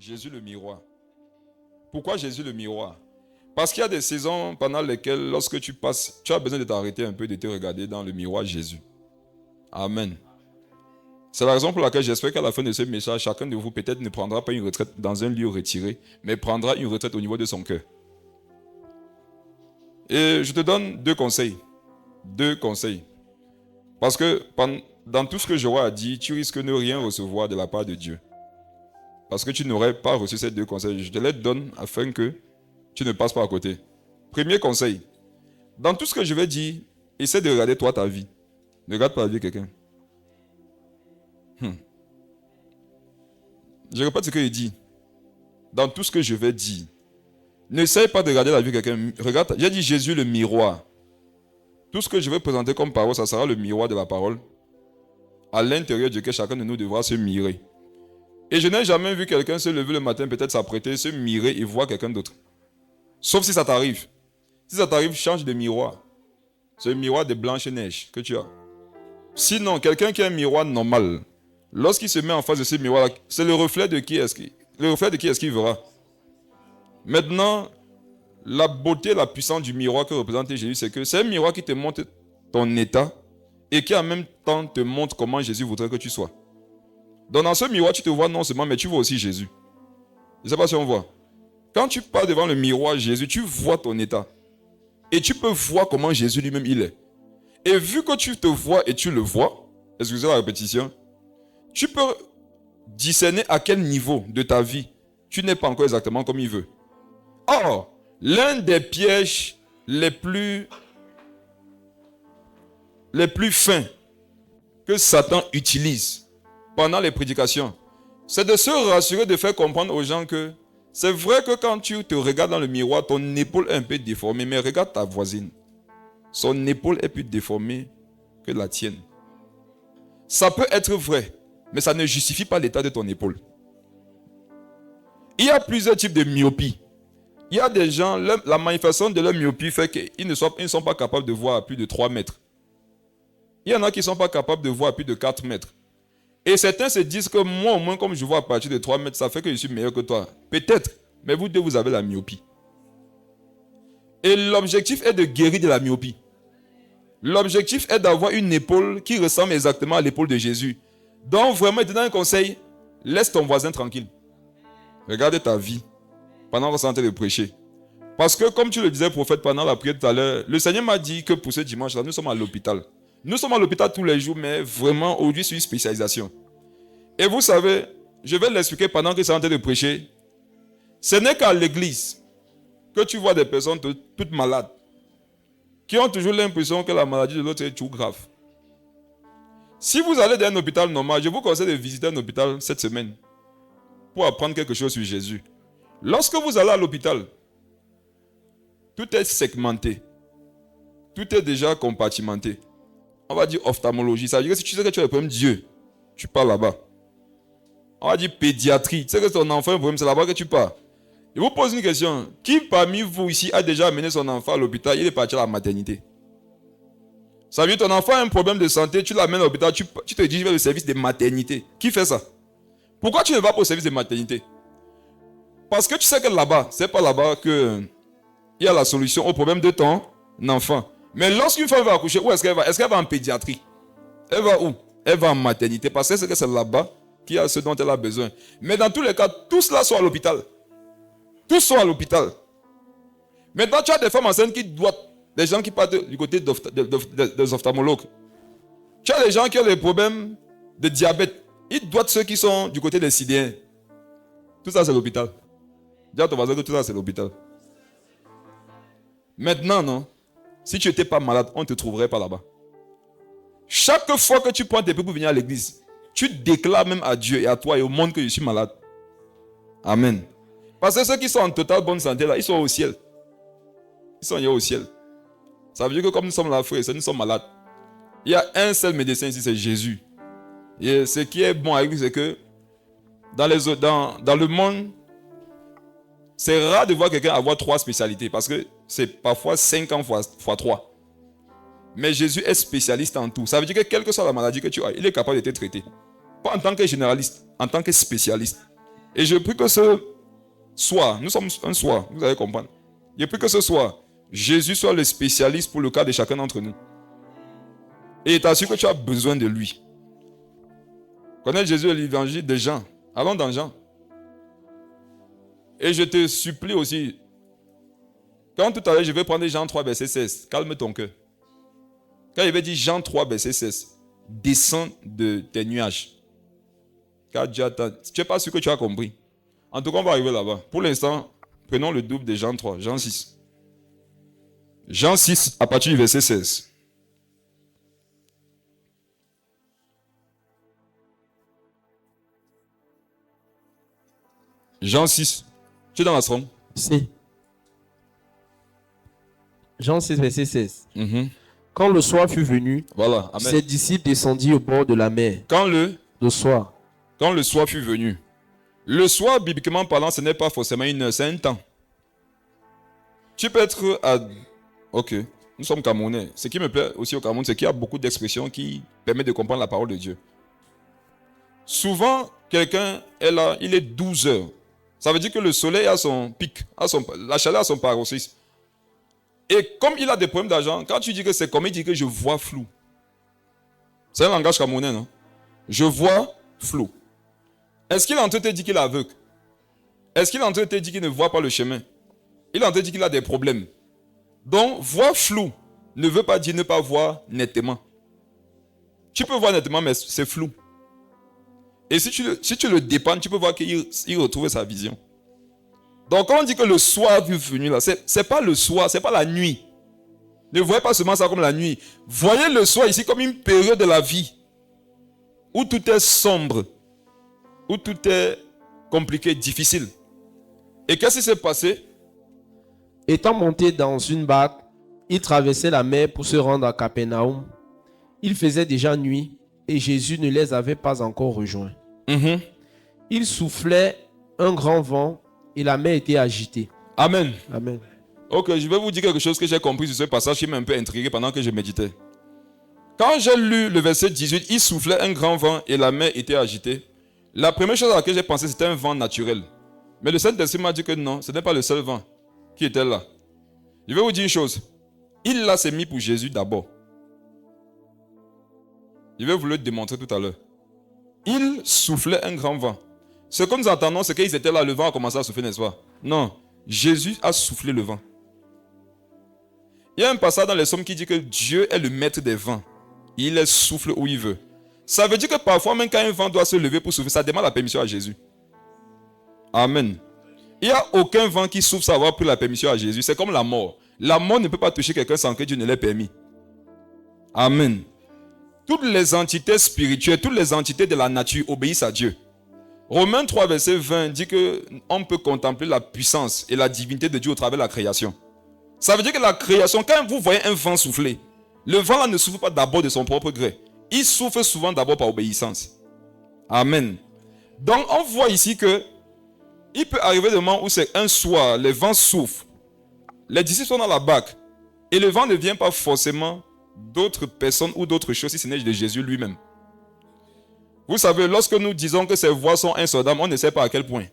Jésus le miroir. Pourquoi Jésus le miroir? Parce qu'il y a des saisons pendant lesquelles, lorsque tu passes, tu as besoin de t'arrêter un peu, de te regarder dans le miroir Jésus. Amen. C'est la raison pour laquelle j'espère qu'à la fin de ce message, chacun de vous peut-être ne prendra pas une retraite dans un lieu retiré, mais prendra une retraite au niveau de son cœur. Et je te donne deux conseils. Deux conseils. Parce que dans tout ce que j'aurai dit, tu risques de ne rien recevoir de la part de Dieu. Parce que tu n'aurais pas reçu ces deux conseils. Je te les donne afin que tu ne passes pas à côté. Premier conseil. Dans tout ce que je vais dire, essaie de regarder toi ta vie. Ne regarde pas la vie de quelqu'un. Je répète ce qu'il dit. Dans tout ce que je vais dire, n'essaye pas de regarder la vie de quelqu'un. Regarde, j'ai dit Jésus le miroir. Tout ce que je vais présenter comme parole, ça sera le miroir de la parole. À l'intérieur duquel chacun de nous devra se mirer. Et je n'ai jamais vu quelqu'un se lever le matin, peut-être s'apprêter, se mirer et voir quelqu'un d'autre. Sauf si ça t'arrive. Si ça t'arrive, change de miroir. C'est le miroir de Blanche-Neige que tu as. Sinon, quelqu'un qui a un miroir normal, lorsqu'il se met en face de ce miroir, c'est le reflet de qui est-ce qu'il verra. Maintenant, la beauté, la puissance du miroir que représente Jésus, c'est que c'est un miroir qui te montre ton état et qui en même temps te montre comment Jésus voudrait que tu sois. Donc dans ce miroir, tu te vois non seulement, mais tu vois aussi Jésus. Je ne sais pas si on voit. Quand tu pars devant le miroir Jésus, tu vois ton état. Et tu peux voir comment Jésus lui-même il est. Et vu que tu te vois et tu le vois, excusez la répétition, tu peux discerner à quel niveau de ta vie tu n'es pas encore exactement comme il veut. Or, l'un des pièges les plus fins que Satan utilise pendant les prédications, c'est de se rassurer, de faire comprendre aux gens que c'est vrai que quand tu te regardes dans le miroir, ton épaule est un peu déformée, mais regarde ta voisine. Son épaule est plus déformée que la tienne. Ça peut être vrai, mais ça ne justifie pas l'état de ton épaule. Il y a plusieurs types de myopie. Il y a des gens, la manifestation de leur myopie fait qu'ils ne sont pas capables de voir à plus de 3 mètres. Il y en a qui ne sont pas capables de voir à plus de 4 mètres. Et certains se disent que moi, au moins, comme je vois à partir de 3 mètres, ça fait que je suis meilleur que toi. Peut-être, mais vous deux, vous avez la myopie. Et l'objectif est de guérir de la myopie. L'objectif est d'avoir une épaule qui ressemble exactement à l'épaule de Jésus. Donc, vraiment, je te donne un conseil, laisse ton voisin tranquille. Regarde ta vie pendant qu'on s'entend de prêcher. Parce que, comme tu le disais, prophète, pendant la prière tout à l'heure, le Seigneur m'a dit que pour ce dimanche-là, nous sommes à l'hôpital. Nous sommes à l'hôpital tous les jours, mais vraiment, aujourd'hui, c'est une spécialisation. Et vous savez, je vais l'expliquer pendant que c'est en train de prêcher. Ce n'est qu'à l'église que tu vois des personnes toutes malades, qui ont toujours l'impression que la maladie de l'autre est tout grave. Si vous allez dans un hôpital normal, je vous conseille de visiter un hôpital cette semaine pour apprendre quelque chose sur Jésus. Lorsque vous allez à l'hôpital, tout est segmenté. Tout est déjà compartimenté. On va dire ophtalmologie. Ça veut dire que si tu sais que tu as un problème d'yeux, tu pars là-bas. On va dire pédiatrie. Tu sais que ton enfant a un problème, c'est là-bas que tu pars. Je vous pose une question. Qui parmi vous ici a déjà amené son enfant à l'hôpital? Il est parti à la maternité. Ça veut dire que ton enfant a un problème de santé, tu l'amènes à l'hôpital, tu te diriges vers le service de maternité. Qui fait ça? Pourquoi tu ne vas pas au service de maternité? Parce que tu sais que là-bas, c'est pas là-bas qu'il y a la solution au problème de ton enfant. Mais lorsqu'une femme va accoucher, où est-ce qu'elle va? Est-ce qu'elle va en pédiatrie? Elle va où? Elle va en maternité. Parce que c'est là-bas qu'il y a ce dont elle a besoin. Mais dans tous les cas, tous là sont à l'hôpital. Tous sont à l'hôpital. Maintenant, tu as des femmes enceintes qui doivent, des gens qui partent du côté des ophtalmologues. Tu as des gens qui ont des problèmes de diabète. Ils doivent ceux qui sont du côté des sidéens. Tout ça, c'est l'hôpital. Dis à ton voisin que tout ça, c'est l'hôpital. Maintenant, non. Si tu n'étais pas malade, on ne te trouverait pas là-bas. Chaque fois que tu prends tes pieds pour venir à l'église, tu déclares même à Dieu et à toi et au monde que je suis malade. Amen. Parce que ceux qui sont en totale bonne santé, là, ils sont au ciel. Ils sont au ciel. Ça veut dire que comme nous sommes là, frère, nous sommes malades. Il y a un seul médecin ici, c'est Jésus. Et ce qui est bon avec lui, c'est que dans le monde, c'est rare de voir quelqu'un avoir 3 spécialités. Parce que c'est parfois 5 ans fois 3. Mais Jésus est spécialiste en tout. Ça veut dire que quelle que soit la maladie que tu as, il est capable de te traiter. Pas en tant que généraliste, en tant que spécialiste. Et je prie que ce soir, nous sommes un soir, vous allez comprendre. Je prie que ce soir, Jésus soit le spécialiste pour le cas de chacun d'entre nous. Et il t'assure que tu as besoin de lui. Connais Jésus et l'évangile de Jean. Allons dans Jean. Et je te supplie aussi, quand tout à l'heure je vais prendre Jean 3, verset 16, calme ton cœur. Quand il va dire Jean 3, verset 16, descends de tes nuages. Car Dieu attend. Tu n'es pas sûr que tu as compris. En tout cas, on va arriver là-bas. Pour l'instant, prenons le double de Jean 3, Jean 6. Jean 6, à partir du verset 16. Jean 6. Tu es dans la strong? Si. Jean 6, verset 16. Quand le soir fut venu, voilà. Amen. Ses disciples descendirent au bord de la mer. Quand le soir. Quand le soir fut venu. Le soir, bibliquement parlant, ce n'est pas forcément une heure, c'est un temps. Tu peux être à... Ok, nous sommes Camerounais. Ce qui me plaît aussi au Cameroun, c'est qu'il y a beaucoup d'expressions qui permettent de comprendre la parole de Dieu. Souvent, quelqu'un est là, il est 12 heures. Ça veut dire que le soleil a son pic, la chaleur a son paroxysme. Et comme il a des problèmes d'argent, quand tu dis que c'est comme il dit que je vois flou. C'est un langage camerounais, non? Je vois flou. Est-ce qu'il est en train de te dire qu'il est aveugle? Est-ce qu'il est en train de te dire qu'il ne voit pas le chemin? Il est en train de dire qu'il a des problèmes. Donc, voir flou ne veut pas dire ne pas voir nettement. Tu peux voir nettement, mais c'est flou. Et si tu le dépannes, tu peux voir qu'il retrouve sa vision. Donc, quand on dit que le soir est venu là, c'est pas le soir, c'est pas la nuit. Ne voyez pas seulement ça comme la nuit. Voyez le soir ici comme une période de la vie où tout est sombre, où tout est compliqué, difficile. Et qu'est-ce qui s'est passé? Étant monté dans une barque, il traversait la mer pour se rendre à Capernaum. Il faisait déjà nuit et Jésus ne les avait pas encore rejoints. Il soufflait un grand vent et la mer était agitée. Amen. Amen. Ok, je vais vous dire quelque chose que j'ai compris sur ce passage qui m'a un peu intrigué pendant que je méditais. Quand j'ai lu le verset 18, il soufflait un grand vent et la mer était agitée. La première chose à laquelle j'ai pensé, c'était un vent naturel. Mais le Saint-Esprit m'a dit que non, ce n'est pas le seul vent qui était là. Je vais vous dire une chose. Il l'a s'est mis pour Jésus d'abord. Je vais vous le démontrer tout à l'heure. Il soufflait un grand vent. Ce que nous entendons, c'est qu'ils étaient là, le vent a commencé à souffler, n'est-ce pas? Non, Jésus a soufflé le vent. Il y a un passage dans les Psaumes qui dit que Dieu est le maître des vents. Il les souffle où il veut. Ça veut dire que parfois, même quand un vent doit se lever pour souffler, ça demande la permission à Jésus. Amen. Il n'y a aucun vent qui souffle sans avoir pris la permission à Jésus. C'est comme la mort. La mort ne peut pas toucher quelqu'un sans que Dieu ne l'ait permis. Amen. Toutes les entités spirituelles, toutes les entités de la nature obéissent à Dieu. Romains 3, verset 20 dit qu'on peut contempler la puissance et la divinité de Dieu au travers de la création. Ça veut dire que la création, quand vous voyez un vent souffler, le vent là ne souffle pas d'abord de son propre gré. Il souffle souvent d'abord par obéissance. Amen. Donc on voit ici que il peut arriver des moments où c'est un soir, les vents soufflent. Les disciples sont dans la barque. Et le vent ne vient pas forcément d'autres personnes ou d'autres choses si ce n'est de Jésus lui-même. Vous savez, lorsque nous disons que ces voix sont insondables, on ne sait pas à quel point.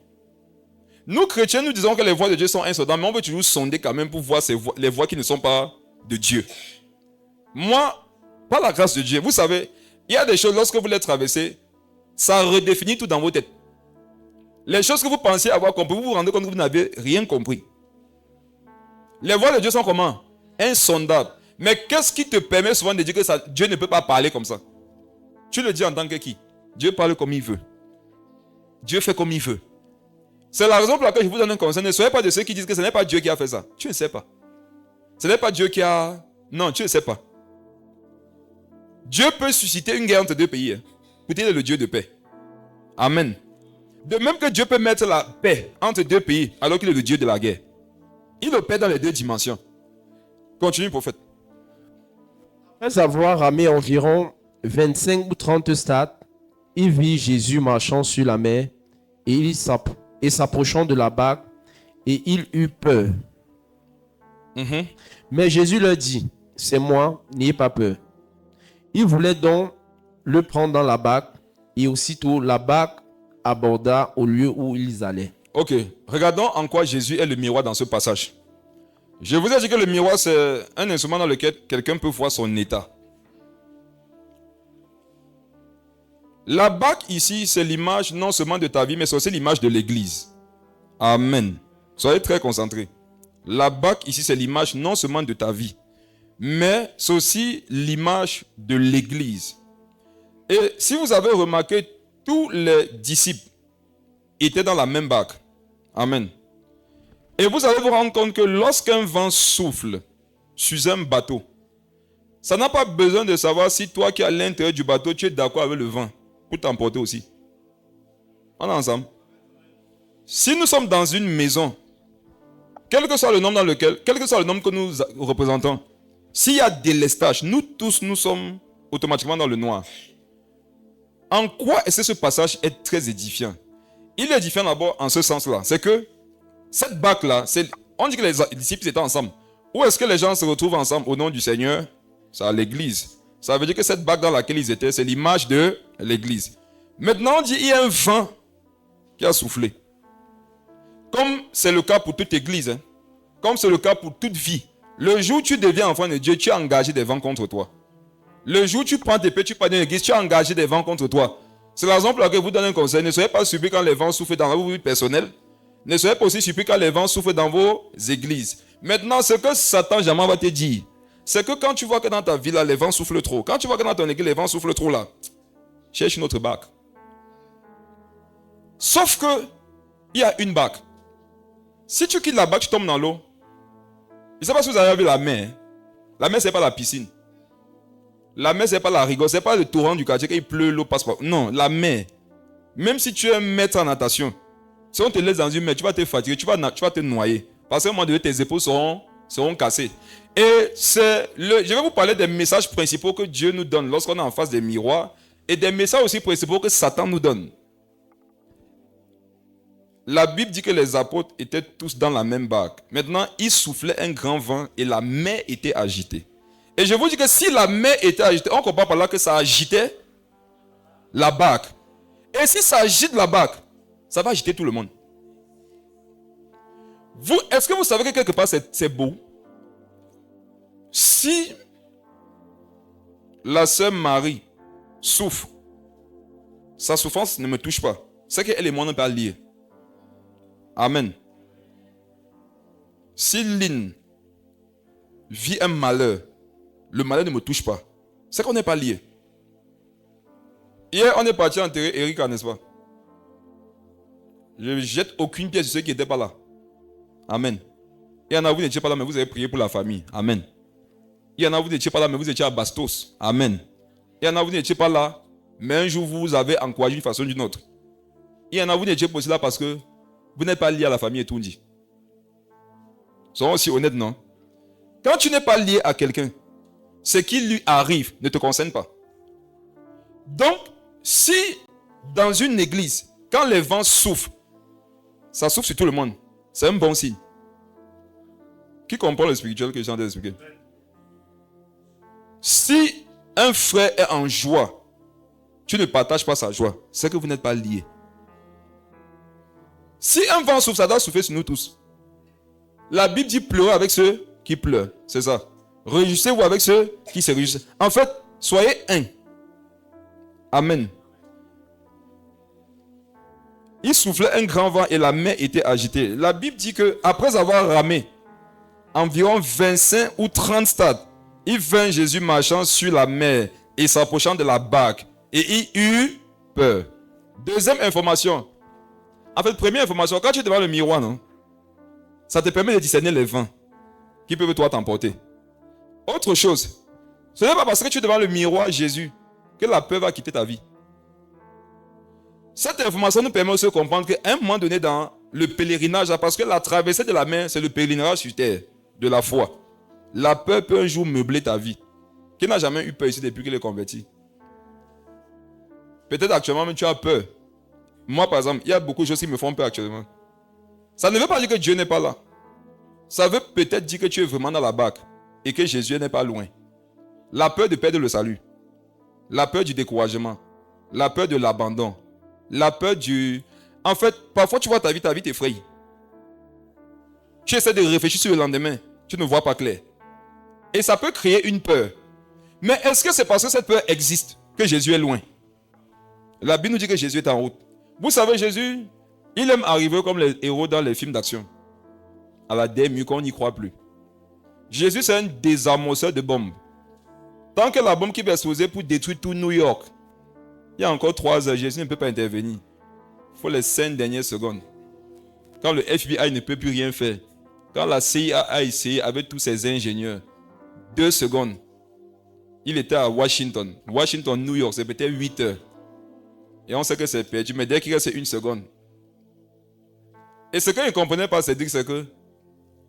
Nous, chrétiens, nous disons que les voix de Dieu sont insondables, mais on veut toujours sonder quand même pour voir les voix qui ne sont pas de Dieu. Moi, par la grâce de Dieu, vous savez, il y a des choses, lorsque vous les traversez, ça redéfinit tout dans vos têtes. Les choses que vous pensiez avoir compris, vous vous rendez compte que vous n'avez rien compris. Les voix de Dieu sont comment? Insondables. Mais qu'est-ce qui te permet souvent de dire que Dieu ne peut pas parler comme ça? Tu le dis en tant que qui? Dieu parle comme il veut. Dieu fait comme il veut. C'est la raison pour laquelle je vous donne un conseil. Ne soyez pas de ceux qui disent que ce n'est pas Dieu qui a fait ça. Tu ne sais pas. Ce n'est pas Dieu qui a... Non, tu ne sais pas. Dieu peut susciter une guerre entre deux pays. Écoutez, il est le Dieu de paix. Amen. De même que Dieu peut mettre la paix entre deux pays alors qu'il est le Dieu de la guerre. Il opère dans les deux dimensions. Continue, prophète. Après avoir ramé environ 25 ou 30 stades, il vit Jésus marchant sur la mer et s'approchant de la barque et il eut peur. Mais Jésus leur dit, c'est moi, n'ayez pas peur. Il voulait donc le prendre dans la barque et aussitôt la barque aborda au lieu où ils allaient. Ok, regardons en quoi Jésus est le miroir dans ce passage. Je vous ai dit que le miroir, c'est un instrument dans lequel quelqu'un peut voir son état. La bague ici, c'est l'image non seulement de ta vie, mais c'est aussi l'image de l'église. Amen. Soyez très concentrés. La bague ici, c'est l'image non seulement de ta vie, mais c'est aussi l'image de l'église. Et si vous avez remarqué, tous les disciples étaient dans la même bague. Amen. Et vous allez vous rendre compte que lorsqu'un vent souffle sur un bateau, ça n'a pas besoin de savoir si toi qui es à l'intérieur du bateau, tu es d'accord avec le vent pour t'emporter aussi. On est ensemble. Si nous sommes dans une maison, quel que soit le nombre quel que soit le nombre que nous représentons, s'il y a délestage, nous tous, nous sommes automatiquement dans le noir. En quoi est-ce que ce passage est très édifiant? Il est édifiant d'abord en ce sens-là. C'est que cette bague-là, on dit que les disciples étaient ensemble. Où est-ce que les gens se retrouvent ensemble au nom du Seigneur? C'est à l'église. Ça veut dire que cette bague dans laquelle ils étaient, c'est l'image de l'église. Maintenant, on dit qu'il y a un vent qui a soufflé. Comme c'est le cas pour toute église, hein. Comme c'est le cas pour toute vie. Le jour où tu deviens enfant de Dieu, tu as engagé des vents contre toi. Le jour où tu prends tes pieds, tu pars dans l'église, tu as engagé des vents contre toi. C'est la raison pour laquelle je vous donne un conseil. Ne soyez pas surpris quand les vents soufflent dans vos vies personnelles. Ne soyez pas aussi surpris quand les vents soufflent dans vos églises. Maintenant, ce que Satan jamais va te dire, c'est que quand tu vois que dans ta vie, là, les vents soufflent trop, quand tu vois que dans ton église, les vents soufflent trop là, cherche une autre bague. Sauf que, il y a une bague. Si tu quittes la bague, tu tombes dans l'eau. Je ne sais pas si vous avez vu la mer. La mer, ce n'est pas la piscine. La mer, ce n'est pas la rigole. Ce n'est pas le torrent du quartier. Quand il pleut, l'eau passe pas. Non, la mer. Même si tu es un maître en natation, si on te laisse dans une mer, tu vas te fatiguer, tu vas te noyer. Parce qu'à un moment donné, tes épaules seront cassées. Et je vais vous parler des messages principaux que Dieu nous donne lorsqu'on est en face des miroirs et des messages aussi principaux que Satan nous donne. La Bible dit que les apôtres étaient tous dans la même barque. Maintenant, il soufflait un grand vent et la mer était agitée. Et je vous dis que si la mer était agitée, on comprend par là que ça agitait la barque. Et si ça agite la barque, ça va agiter tout le monde. Est-ce que vous savez que quelque part c'est beau? Si la sœur Marie souffre, sa souffrance ne me touche pas. C'est qu'elle et moi ne pas liés. Amen. Si Lynn vit un malheur, le malheur ne me touche pas. C'est qu'on n'est pas liés. Hier, on est parti enterrer Erika, n'est-ce pas? Je ne jette aucune pièce sur ceux qui n'étaient pas là. Amen. Il y en a, vous n'étiez pas là, mais vous avez prié pour la famille. Amen. Il y en a, vous n'étiez pas là, mais vous étiez à Bastos. Amen. Il y en a, vous n'étiez pas là, mais un jour, vous avez encouragé d'une façon ou d'une autre. Il y en a, vous n'étiez pas aussi là parce que vous n'êtes pas lié à la famille et tout dit. Soyons aussi honnêtes, non? Quand tu n'es pas lié à quelqu'un, ce qui lui arrive ne te concerne pas. Donc, si dans une église, quand les vents soufflent, ça souffle sur tout le monde, c'est un bon signe. Qui comprend le spirituel que j'ai envie d'expliquer? Si un frère est en joie, tu ne partages pas sa joie, c'est que vous n'êtes pas liés. Si un vent souffle, ça doit souffler sur nous tous. La Bible dit pleurer avec ceux qui pleurent. C'est ça. Réjouissez-vous avec ceux qui se réjouissent. En fait, soyez un. Amen. Il soufflait un grand vent et la mer était agitée. La Bible dit que après avoir ramé environ 25 ou 30 stades, il vint Jésus marchant sur la mer et s'approchant de la barque. Et il eut peur. Deuxième information. En fait, première information, quand tu es devant le miroir, non, ça te permet de discerner les vents qui peuvent toi t'emporter. Autre chose, ce n'est pas parce que tu es devant le miroir Jésus que la peur va quitter ta vie. Cette information nous permet aussi de comprendre qu'à un moment donné dans le pèlerinage, parce que la traversée de la mer, c'est le pèlerinage sur terre, de la foi. La peur peut un jour meubler ta vie. Qui n'a jamais eu peur ici depuis qu'il est converti? Peut-être actuellement même tu as peur. Moi par exemple, il y a beaucoup de choses qui me font peur actuellement. Ça ne veut pas dire que Dieu n'est pas là. Ça veut peut-être dire que tu es vraiment dans la barque et que Jésus n'est pas loin. La peur de perdre le salut. La peur du découragement. La peur de l'abandon. La peur du... En fait, parfois tu vois ta vie t'effraie. Tu essaies de réfléchir sur le lendemain. Tu ne vois pas clair. Et ça peut créer une peur. Mais est-ce que c'est parce que cette peur existe que Jésus est loin? La Bible nous dit que Jésus est en route. Vous savez, Jésus, il aime arriver comme les héros dans les films d'action. À la dernière qu'on n'y croit plus. Jésus, c'est un désamorceur de bombes. Tant que la bombe qui va exploser pour détruire tout New York, il y a encore 3 heures, Jésus ne peut pas intervenir. Il faut les 5 dernières secondes. Quand le FBI ne peut plus rien faire, quand la CIA a essayé avec tous ses ingénieurs, 2 secondes, il était à Washington. Washington, New York, c'est peut-être 8 heures. Et on sait que c'est perdu, mais dès qu'il reste 1 seconde. Et ce qu'il ne comprenait pas, c'est que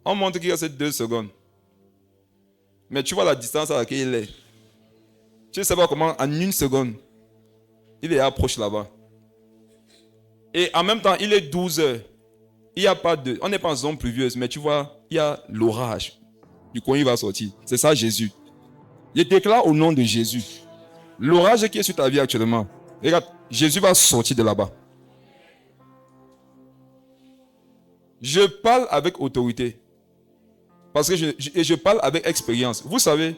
on montre qu'il reste 2 secondes. Mais tu vois la distance à laquelle il est. Tu ne sais pas comment, en 1 seconde, il est approche là-bas. Et en même temps, il est 12 heures. Il y a pas de... On n'est pas en zone pluvieuse, mais tu vois, il y a l'orage. Du coup, il va sortir. C'est ça Jésus. Je déclare au nom de Jésus. L'orage qui est sur ta vie actuellement. Regarde, Jésus va sortir de là-bas. Je parle avec autorité. Parce que je parle avec expérience. Vous savez,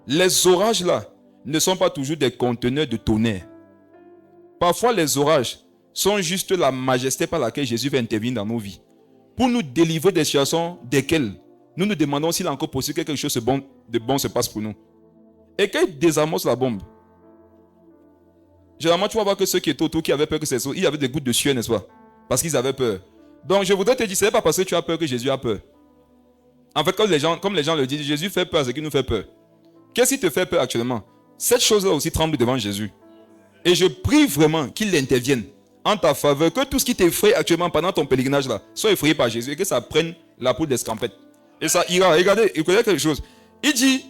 les orages là ne sont pas toujours des conteneurs de tonnerre. Parfois, les orages sont juste la majesté par laquelle Jésus va intervenir dans nos vies. Pour nous délivrer des situations desquelles nous nous demandons s'il est encore possible que quelque chose de bon se passe pour nous. Et quand il désamorce la bombe, généralement, tu vas voir que ceux qui étaient autour, qui avaient peur que c'est ça, il y avait des gouttes de sueur, n'est-ce pas? Parce qu'ils avaient peur. Donc, je voudrais te dire, ce n'est pas parce que tu as peur que Jésus a peur. En fait, comme les gens le disent, Jésus fait peur à ce qui nous fait peur. Qu'est-ce qui te fait peur actuellement? Cette chose-là aussi tremble devant Jésus. Et je prie vraiment qu'il intervienne en ta faveur, que tout ce qui t'effraie actuellement pendant ton pèlerinage là, soit effrayé par Jésus et que ça prenne la peau d'escampette. Et ça ira. Regardez, il connaît quelque chose. Il dit,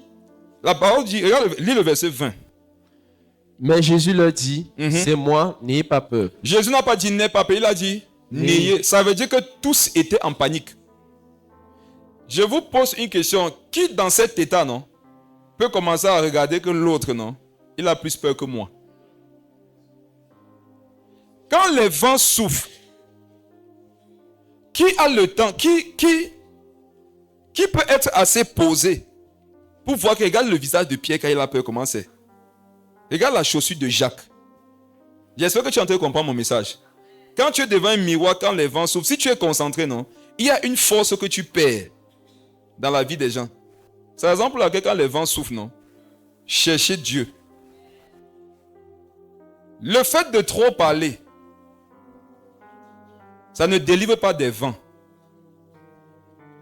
la parole dit, regarde, lis le verset 20. Mais Jésus leur dit, c'est moi, n'ayez pas peur. Jésus n'a pas dit n'ayez pas peur, il a dit n'ayez. Ça veut dire que tous étaient en panique. Je vous pose une question. Qui dans cet état, non, peut commencer à regarder que l'autre, non, il a plus peur que moi? Quand les vents soufflent, qui a le temps, qui peut être assez posé pour voir que regarde le visage de Pierre quand il a peur, comment c'est? Regarde la chaussure de Jacques. J'espère que tu es en train de comprendre mon message. Quand tu es devant un miroir, quand les vents soufflent, si tu es concentré, non, il y a une force que tu perds dans la vie des gens. C'est par exemple là que quand les vents soufflent, non, cherchez Dieu. Le fait de trop parler, ça ne délivre pas des vents.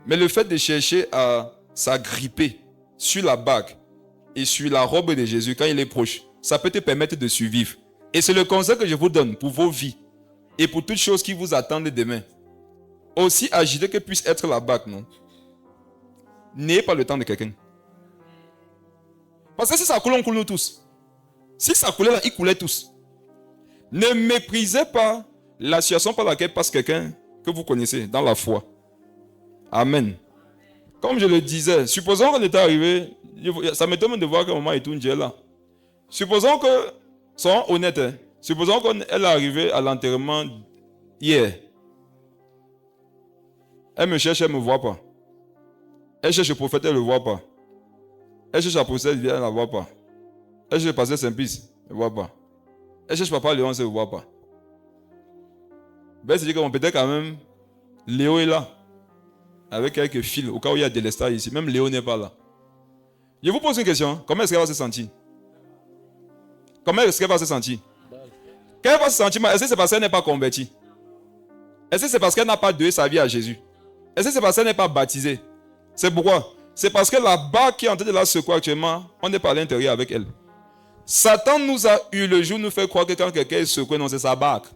Mais le fait de chercher à s'agripper sur la bague et sur la robe de Jésus quand il est proche, ça peut te permettre de survivre. Et c'est le conseil que je vous donne pour vos vies et pour toutes choses qui vous attendent demain. Aussi agité que puisse être la bague, non? N'ayez pas le temps de quelqu'un. Parce que si ça coule, on coule nous tous. Si ça coulait là, ils coulaient tous. Ne méprisez pas la situation par laquelle passe quelqu'un que vous connaissez dans la foi. Amen. Comme je le disais, supposons qu'on était arrivé, ça m'étonne de voir que maman est là. Supposons que, soyons honnêtes, supposons qu'elle est arrivée à l'enterrement hier. Elle me cherche, elle ne me voit pas. Elle cherche le prophète, elle ne le voit pas. Elle cherche la prophète, elle ne la voit pas. Elle cherche le pasteur Saint-Pice, elle ne le voit pas. Elle cherche papa Léon, elle ne le voit pas. Ben, c'est-à-dire que peut-être quand même, Léo est là. Avec quelques fils, au cas où il y a des lestages ici. Même Léo n'est pas là. Je vous pose une question. Comment est-ce qu'elle va se sentir? Comment est-ce qu'elle va se sentir? Quand elle va se sentir mal, est-ce que c'est parce qu'elle n'est pas convertie? Est-ce que c'est parce qu'elle n'a pas donné sa vie à Jésus? Est-ce que c'est parce qu'elle n'est pas baptisée? C'est pourquoi? C'est parce que la barque qui est en train de la secouer actuellement, on n'est pas à l'intérieur avec elle. Satan nous a eu le jour, nous fait croire que quand quelqu'un est secoué, non, c'est sa barque.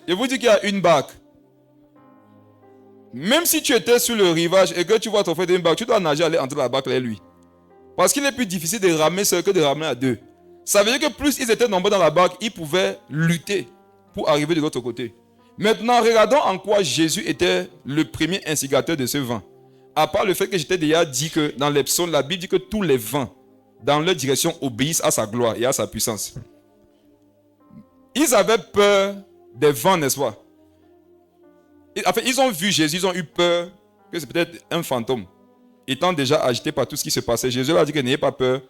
Je vous dis qu'il y a une barque. Même si tu étais sur le rivage et que tu vois ton frère dans une barque, tu dois nager aller entre la barque et lui. Parce qu'il est plus difficile de ramener seul que de ramener à deux. Ça veut dire que plus ils étaient nombreux dans la barque, ils pouvaient lutter pour arriver de l'autre côté. Maintenant, regardons en quoi Jésus était le premier instigateur de ce vent. À part le fait que j'étais déjà dit que dans les psaumes, la Bible dit que tous les vents, dans leur direction, obéissent à sa gloire et à sa puissance. Ils avaient peur des vents, n'est-ce pas? En fait, ils ont vu Jésus, ils ont eu peur que c'est peut-être un fantôme. Étant déjà agité par tout ce qui se passait, Jésus leur a dit que n'ayez pas peur,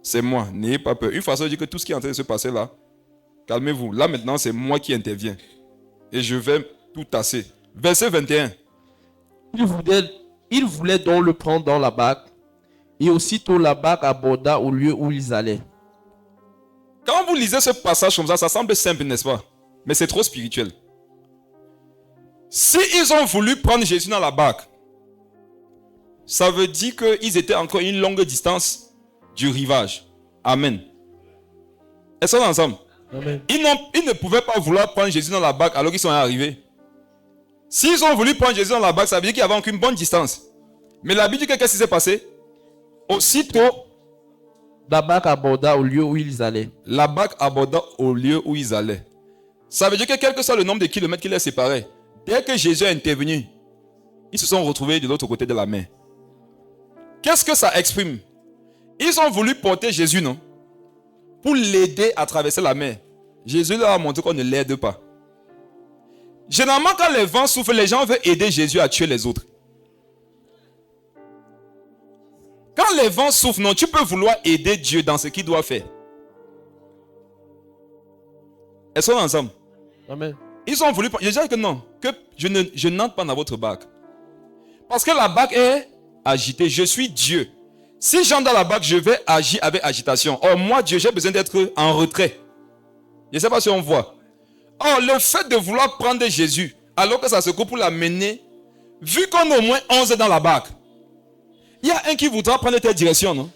c'est moi, n'ayez pas peur. Une façon de dire que tout ce qui est en train de se passer là, calmez-vous. Là maintenant, c'est moi qui interviens. Et je vais tout tasser. Verset 21. Il voulait donc le prendre dans la barque. Et aussitôt la barque aborda au lieu où ils allaient. Quand vous lisez ce passage comme ça semble simple, n'est-ce pas? Mais c'est trop spirituel. Si ils ont voulu prendre Jésus dans la barque, ça veut dire qu'ils étaient encore une longue distance du rivage. Amen. Est-ce qu'on est ensemble? Amen. Ils ne pouvaient pas vouloir prendre Jésus dans la barque alors qu'ils sont arrivés. S'ils ont voulu prendre Jésus dans la barque, ça veut dire qu'il y avait encore une bonne distance. Mais la Bible dit que qu'est-ce qui s'est passé? Aussitôt, la barque aborda au lieu où ils allaient. La barque aborda au lieu où ils allaient. Ça veut dire que quel que soit le nombre de kilomètres qui les séparait, dès que Jésus est intervenu, ils se sont retrouvés de l'autre côté de la mer. Qu'est-ce que ça exprime? Ils ont voulu porter Jésus, non? Pour l'aider à traverser la mer. Jésus leur a montré qu'on ne l'aide pas. Généralement, quand les vents soufflent, les gens veulent aider Jésus à tuer les autres. Quand les vents soufflent, non, tu peux vouloir aider Dieu dans ce qu'il doit faire. Est-ce qu'on est ensemble? Amen. Ils ont voulu... Je dirais que non, que je n'entre pas dans votre barque. Parce que la barque est agitée. Je suis Dieu. Si j'entre dans la barque, je vais agir avec agitation. Or, moi, Dieu, j'ai besoin d'être en retrait. Je ne sais pas si on voit. Or, le fait de vouloir prendre Jésus, alors que ça se coupe pour l'amener, vu qu'on est au moins 11 dans la barque, il y a un qui voudra prendre telle direction, non?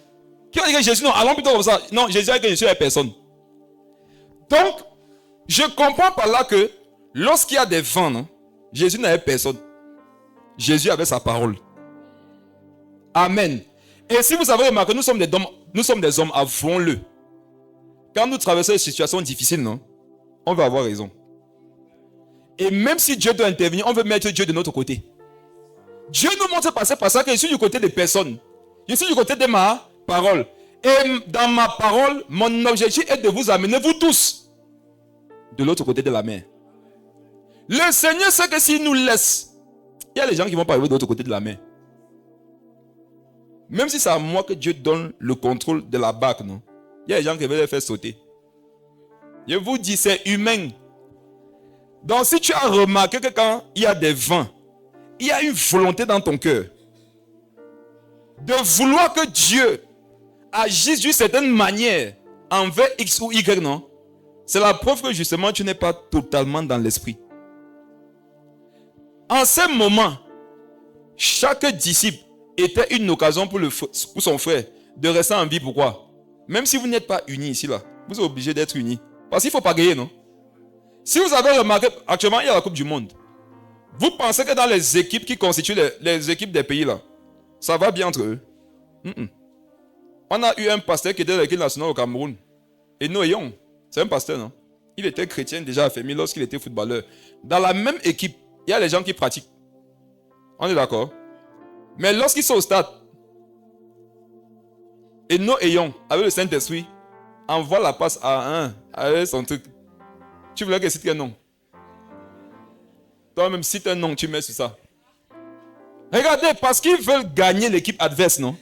Qui va dire que Jésus, non, allons plutôt comme ça. Non, Jésus a dit que je suis la personne. Donc, je comprends par là que lorsqu'il y a des vents, non, Jésus n'avait personne. Jésus avait sa parole. Amen. Et si vous avez remarqué, nous sommes des hommes, avouons-le. Quand nous traversons des situations difficiles, non, on va avoir raison. Et même si Dieu doit intervenir, on veut mettre Dieu de notre côté. Dieu nous montre par ce passage que je suis du côté des personnes. Je suis du côté de ma parole. Et dans ma parole, mon objectif est de vous amener, vous tous, de l'autre côté de la mer. Le Seigneur sait que s'il nous laisse, il y a les gens qui vont pas arriver de l'autre côté de la mer. Même si c'est à moi que Dieu donne le contrôle de la barque, non? Il y a des gens qui veulent les faire sauter. Je vous dis, c'est humain. Donc si tu as remarqué que quand il y a des vents, il y a une volonté dans ton cœur de vouloir que Dieu agisse d'une certaine manière envers X ou Y, non? C'est la preuve que justement tu n'es pas totalement dans l'esprit. En ce moment, chaque disciple était une occasion pour son frère de rester en vie. Pourquoi? Même si vous n'êtes pas unis ici, là, vous êtes obligés d'être unis. Parce qu'il ne faut pas gagner, non? Si vous avez remarqué, actuellement, il y a la Coupe du Monde. Vous pensez que dans les équipes qui constituent les équipes des pays, là, ça va bien entre eux? On a eu un pasteur qui était de l'équipe nationale au Cameroun. Et Noyon, c'est un pasteur, non? Il était chrétien déjà affermi lorsqu'il était footballeur. Dans la même équipe, il y a les gens qui pratiquent. On est d'accord? Mais lorsqu'ils sont au stade, et Noyon, avec le Saint-Esprit, envoie la passe à un, avec son truc. Tu voulais que cite quel nom? Toi-même, cite un nom, tu mets sur ça. Regardez, parce qu'ils veulent gagner l'équipe adverse, non?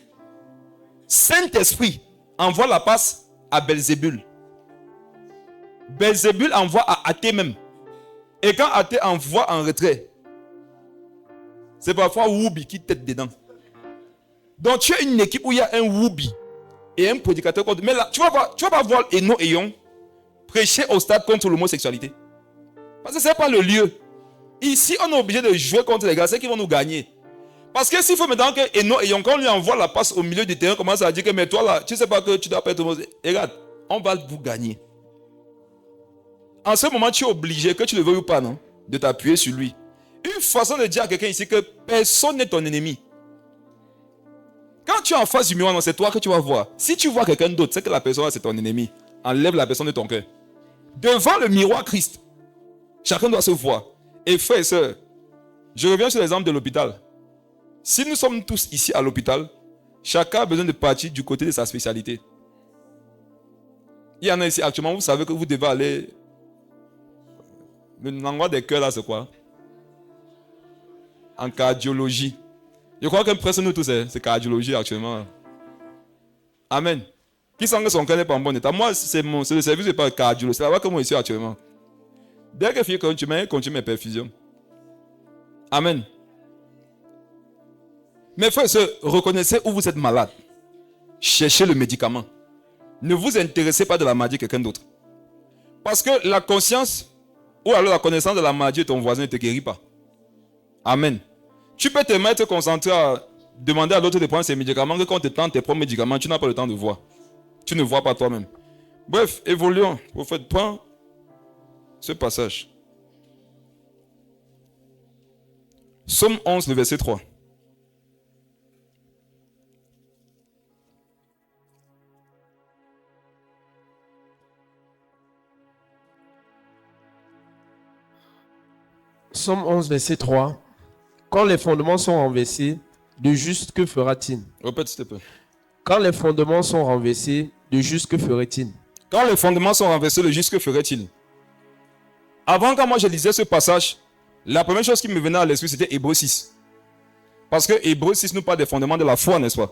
Saint-Esprit envoie la passe à Belzébul. Belzébul envoie à Athée même. Et quand Athée envoie en retrait, c'est parfois Woubi qui tête dedans. Donc tu as une équipe où il y a un Woubi et un prédicateur contre. Mais là, tu vas pas voir Eno et Yon prêcher au stade contre l'homosexualité. Parce que ce n'est pas le lieu. Ici, on est obligé de jouer contre les gars, c'est qui vont nous gagner. Parce que s'il faut maintenant que Eno et Yon, quand on lui envoie la passe au milieu du terrain, commence à dire que mais toi là, tu ne sais pas que tu dois pas être homosexuel. Regarde, on va vous gagner. En ce moment, tu es obligé, que tu le veuilles ou pas, non, de t'appuyer sur lui. Une façon de dire à quelqu'un ici que personne n'est ton ennemi. Quand tu es en face du miroir, c'est toi que tu vas voir. Si tu vois quelqu'un d'autre, c'est que la personne c'est ton ennemi. Enlève la personne de ton cœur. Devant le miroir Christ, chacun doit se voir. Et frères et sœurs, je reviens sur l'exemple de l'hôpital. Si nous sommes tous ici à l'hôpital, chacun a besoin de partir du côté de sa spécialité. Il y en a ici actuellement, vous savez que vous devez aller l'endroit des cœurs là, c'est quoi? En cardiologie. Je crois que presque nous tous, c'est cardiologie actuellement. Amen. Qui sent que son cœur n'est pas en bon état? Moi, c'est le service de cardiologie. C'est là-bas que moi, ici actuellement. Dès que je continue mes perfusions. Amen. Mes frères et sœurs, reconnaissez où vous êtes malade. Cherchez le médicament. Ne vous intéressez pas de la maladie de quelqu'un d'autre. Parce que la conscience ou alors la connaissance de la maladie de ton voisin ne te guérit pas. Amen. Tu peux te mettre concentré à demander à l'autre de prendre ses médicaments que quand tu tentes tes propres médicaments, tu n'as pas le temps de voir. Tu ne vois pas toi-même. Bref, évoluons. Vous faites point ce passage. Psaume 11, le verset 3. Psaume 11, verset 3. Quand les fondements sont renversés, de juste que fera-t-il? Répète s'il te plaît. Quand les fondements sont renversés, de juste que ferait-il? Quand les fondements sont renversés, le juste que ferait-il? Avant, quand moi je lisais ce passage, la première chose qui me venait à l'esprit, c'était Hébreux 6. Parce que Hébreux 6 nous parle des fondements de la foi, n'est-ce pas?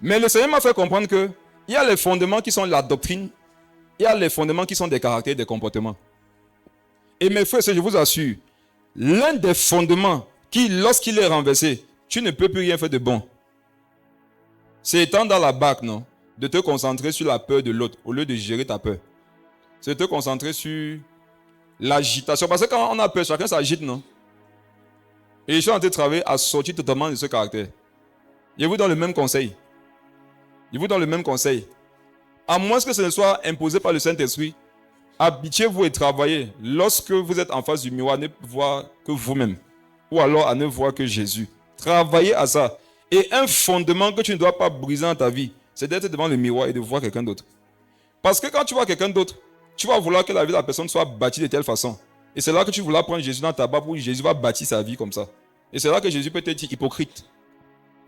Mais le Seigneur m'a fait comprendre que il y a les fondements qui sont la doctrine, il y a les fondements qui sont des caractères et des comportements. Et mes frères, je vous assure, l'un des fondements qui, lorsqu'il est renversé, tu ne peux plus rien faire de bon. C'est étant dans la barque, non? De te concentrer sur la peur de l'autre au lieu de gérer ta peur. C'est de te concentrer sur l'agitation. Parce que quand on a peur, chacun s'agite, non? Et je suis en train de travailler à sortir totalement de ce caractère. Je vous donne le même conseil. Je vous donne le même conseil. À moins que ce ne soit imposé par le Saint-Esprit, habituez-vous et travaillez. Lorsque vous êtes en face du miroir, ne voir que vous-même. Ou alors à ne voir que Jésus. Travaillez à ça. Et un fondement que tu ne dois pas briser dans ta vie, c'est d'être devant le miroir et de voir quelqu'un d'autre. Parce que quand tu vois quelqu'un d'autre, tu vas vouloir que la vie de la personne soit bâtie de telle façon. Et c'est là que tu voulais prendre Jésus dans ta barbe où Jésus va bâtir sa vie comme ça. Et c'est là que Jésus peut te dire hypocrite.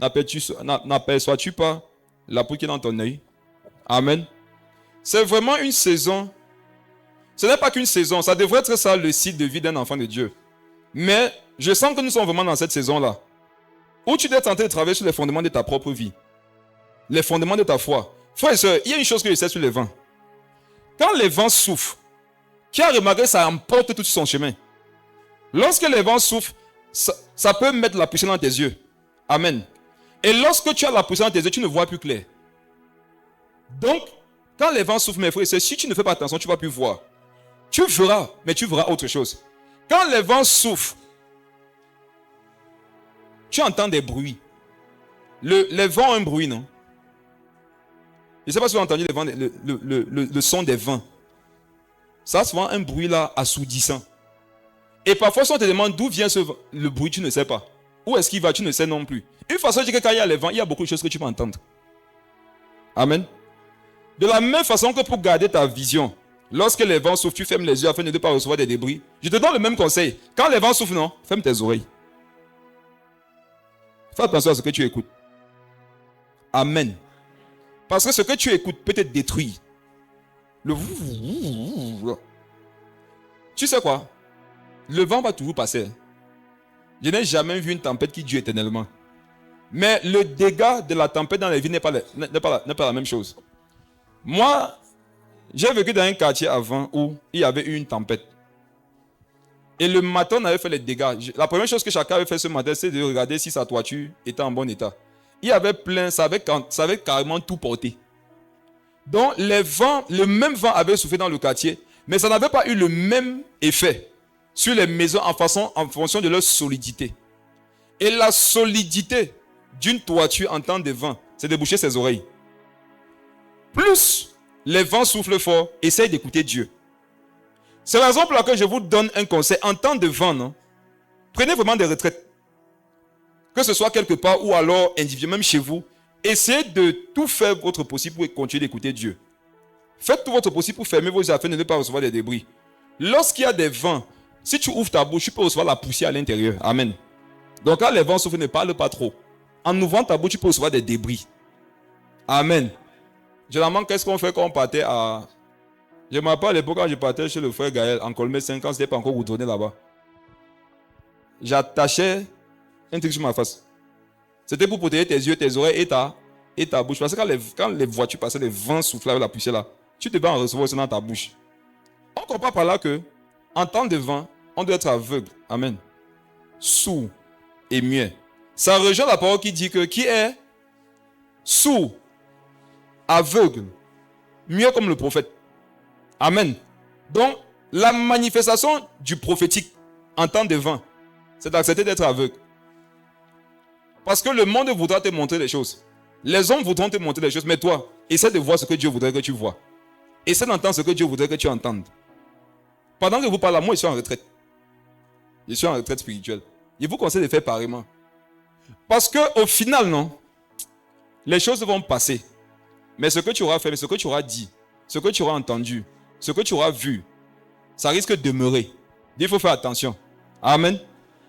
N'aperçois-tu pas la pouille qui est dans ton œil? Amen. C'est vraiment une saison. Ce n'est pas qu'une saison. Ça devrait être ça le style de vie d'un enfant de Dieu. Mais je sens que nous sommes vraiment dans cette saison-là. Où tu dois tenter de travailler sur les fondements de ta propre vie. Les fondements de ta foi. Frères et sœurs, il y a une chose que je sais sur les vents. Quand les vents soufflent, qui a remarqué ça emporte tout son chemin. Lorsque les vents soufflent, ça peut mettre la poussière dans tes yeux. Amen. Et lorsque tu as la poussière dans tes yeux, tu ne vois plus clair. Donc, quand les vents soufflent, mes frères et sœurs, si tu ne fais pas attention, tu ne vas plus voir. Tu verras, mais tu verras autre chose. Quand les vents soufflent, tu entends des bruits. Les vents ont un bruit, non? Je ne sais pas si vous avez entendu le son des vents. Ça a souvent un bruit là assourdissant. Et parfois, si on te demande d'où vient le bruit, tu ne sais pas. Où est-ce qu'il va, tu ne sais non plus. Une façon de dire que quand il y a les vents, il y a beaucoup de choses que tu peux entendre. Amen. De la même façon que pour garder ta vision, lorsque les vents soufflent, tu fermes les yeux afin de ne pas recevoir des débris. Je te donne le même conseil. Quand les vents soufflent, non, ferme tes oreilles. Fais attention à ce que tu écoutes. Amen. Parce que ce que tu écoutes peut te détruire. Tu sais quoi? Le vent va toujours passer. Je n'ai jamais vu une tempête qui dure éternellement. Mais le dégât de la tempête dans la vie n'est pas la même chose. Moi, j'ai vécu dans un quartier avant où il y avait eu une tempête. Et le matin, on avait fait les dégâts. La première chose que chacun avait fait ce matin, c'est de regarder si sa toiture était en bon état. Il y avait plein, ça avait carrément tout porté. Donc, le même vent avait soufflé dans le quartier, mais ça n'avait pas eu le même effet sur les maisons en fonction de leur solidité. Et la solidité d'une toiture en temps de vent, c'est de boucher ses oreilles. Plus les vents soufflent fort, essaye d'écouter Dieu. C'est la raison pour laquelle je vous donne un conseil. En temps de vent, non, prenez vraiment des retraites. Que ce soit quelque part ou alors individuellement, même chez vous. Essayez de tout faire votre possible pour continuer d'écouter Dieu. Faites tout votre possible pour fermer vos yeux afin de ne pas recevoir des débris. Lorsqu'il y a des vents, si tu ouvres ta bouche, tu peux recevoir la poussière à l'intérieur. Amen. Donc quand les vents soufflent, ne parle pas trop. En ouvrant ta bouche, tu peux recevoir des débris. Amen. Généralement, qu'est-ce qu'on fait quand on partait Je me rappelle à l'époque quand je partais chez le frère Gaël en Colmé 5 ans, c'était pas encore retourné là-bas. J'attachais un truc sur ma face. C'était pour protéger tes yeux, tes oreilles et ta bouche. Parce que quand les voitures passaient, les vents soufflaient avec la poussière là, tu devais en recevoir aussi dans ta bouche. On comprend par là que, en temps de vent, on doit être aveugle. Amen. Sourd et muet. Ça rejoint la parole qui dit que qui est sourd, aveugle, muet comme le prophète. Amen. Donc, la manifestation du prophétique en temps de vent, c'est d'accepter d'être aveugle. Parce que le monde voudra te montrer les choses. Les hommes voudront te montrer les choses, mais toi, essaie de voir ce que Dieu voudrait que tu vois. Essaie d'entendre ce que Dieu voudrait que tu entendes. Pendant que vous parlez, moi je suis en retraite. Je suis en retraite spirituelle. Je vous conseille de faire pareillement. Parce que au final, non, les choses vont passer. Mais ce que tu auras fait, ce que tu auras dit, ce que tu auras entendu, ce que tu auras vu, ça risque de demeurer. Il faut faire attention. Amen.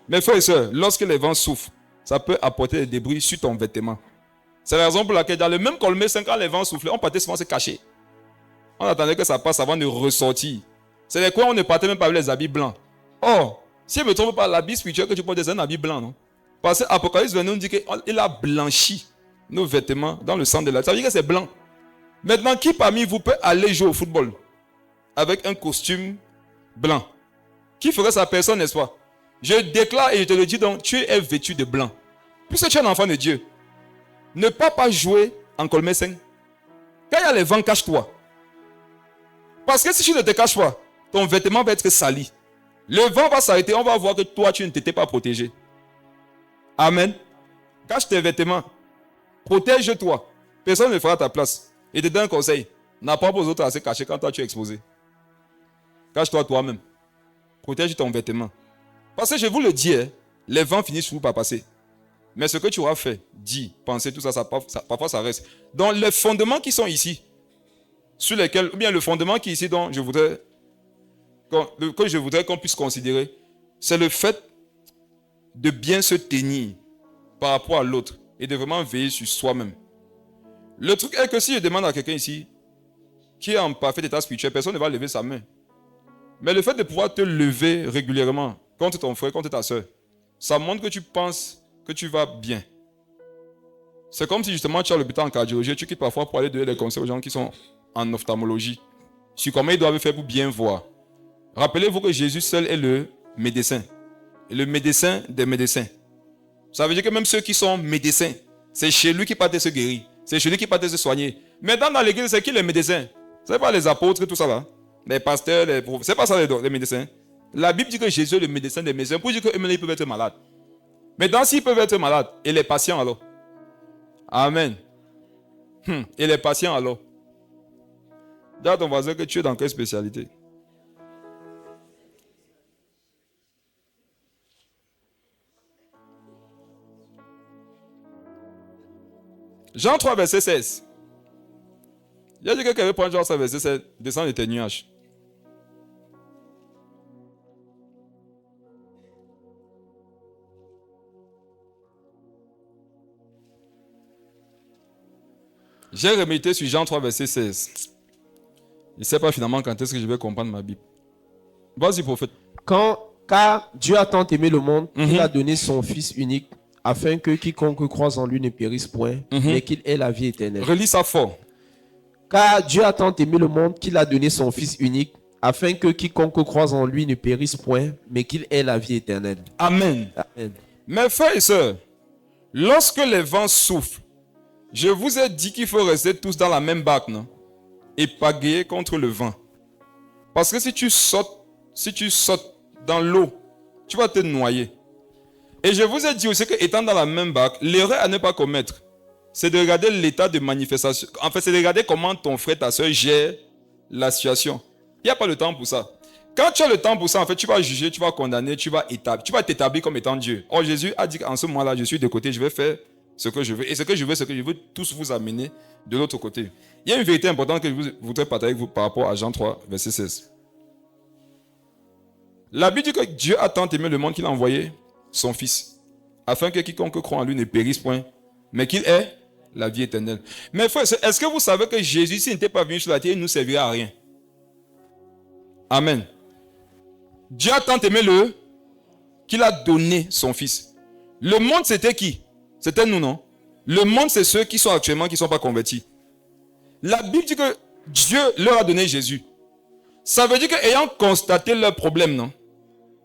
Mes frères et sœurs, lorsque les vents soufflent, ça peut apporter des débris sur ton vêtement. C'est la raison pour laquelle dans le même Colmé 5 ans, les vents soufflaient, on partait souvent se cacher. On attendait que ça passe avant de ressortir. C'est les quoi on ne partait même pas avec les habits blancs. Or, si je ne me trompe pas, l'habit spirituel que tu portes, c'est un habit blanc, non? Parce que Apocalypse 22 nous dit qu'il a blanchi nos vêtements dans le sang de la. Ça veut dire que c'est blanc. Maintenant, qui parmi vous peut aller jouer au football avec un costume blanc? Qui ferait ça? Personne, n'est-ce pas? Je déclare et je te le dis donc, tu es vêtu de blanc. Puisque tu es un enfant de Dieu, ne pas jouer en Colmé 5. Quand il y a les vents, cache-toi. Parce que si tu ne te caches pas, ton vêtement va être sali. Le vent va s'arrêter, on va voir que toi, tu ne t'étais pas protégé. Amen. Cache tes vêtements. Protège-toi. Personne ne fera ta place. Et te donne un conseil. N'apprends pas aux autres à se cacher quand toi tu es exposé. Cache-toi toi-même. Protège ton vêtement. Parce que je vous le dis, les vents finissent toujours par passer. Mais ce que tu auras fait, dit, pensé, tout ça, parfois ça reste. Donc les fondements qui sont ici, sur lesquels, ou bien le fondement qui est ici, dont je voudrais qu'on puisse considérer, c'est le fait de bien se tenir par rapport à l'autre et de vraiment veiller sur soi-même. Le truc est que si je demande à quelqu'un ici qui est en parfait état spirituel, personne ne va lever sa main. Mais le fait de pouvoir te lever régulièrement contre ton frère, contre ta soeur, ça montre que tu penses que tu vas bien. C'est comme si justement tu es à l'hôpital en cardiologie, tu quittes parfois pour aller donner des conseils aux gens qui sont en ophtalmologie sur comment ils doivent faire pour bien voir. Rappelez-vous que Jésus seul est le médecin. Et le médecin des médecins. Ça veut dire que même ceux qui sont médecins, c'est chez lui qui partent se guérir. C'est chez lui qui partent se soigner. Mais dans l'église, c'est qui les médecins? C'est pas les apôtres et tout ça là. Les pasteurs, les prophètes. C'est pas ça les médecins. La Bible dit que Jésus est le médecin des médecins pour dire qu'eux ils peuvent être malades. Mais dans s'ils peuvent être malades, et les patients alors? Amen. Et les patients alors? Dis à ton voisin que tu es dans quelle spécialité? Jean 3, verset 16. Il y a dit que quelqu'un veut prendre Jean 3, verset 16, descend de tes nuages. J'ai remédité sur Jean 3, verset 16. Je ne sais pas finalement quand est-ce que je vais comprendre ma Bible. Vas-y, prophète. Car Dieu a tant aimé le monde qu'il a donné son Fils unique, afin que quiconque croise en lui ne périsse point, mais qu'il ait la vie éternelle. Relis ça fort. Car Dieu a tant aimé le monde qu'il a donné son Fils unique, afin que quiconque croise en lui ne périsse point, mais qu'il ait la vie éternelle. Amen. Amen. Mes frères et sœurs, lorsque les vents soufflent, je vous ai dit qu'il faut rester tous dans la même barque, non? Et pagayer contre le vent. Parce que si tu sautes dans l'eau, tu vas te noyer. Et je vous ai dit aussi qu'étant dans la même barque, l'erreur à ne pas commettre, c'est de regarder l'état de manifestation. En fait, c'est de regarder comment ton frère, ta soeur gère la situation. Il n'y a pas le temps pour ça. Quand tu as le temps pour ça, en fait, tu vas juger, tu vas condamner, tu vas t'établir comme étant Dieu. Or, Jésus a dit qu'en ce moment-là, je suis de côté, je vais faire ce que je veux. Et ce que je veux tous vous amener de l'autre côté. Il y a une vérité importante que je voudrais partager avec vous par rapport à Jean 3, verset 16. La Bible dit que Dieu a tant aimé le monde qu'il a envoyé son Fils, afin que quiconque croit en lui ne périsse point, mais qu'il ait la vie éternelle. Mais frère, est-ce que vous savez que Jésus, s'il n'était pas venu sur la terre, il ne nous servirait à rien? Amen. Dieu a tant aimé qu'il a donné son fils. Le monde, c'était qui? C'était nous, non? Le monde, c'est ceux qui sont actuellement, qui ne sont pas convertis. La Bible dit que Dieu leur a donné Jésus. Ça veut dire qu'ayant constaté leur problème, non?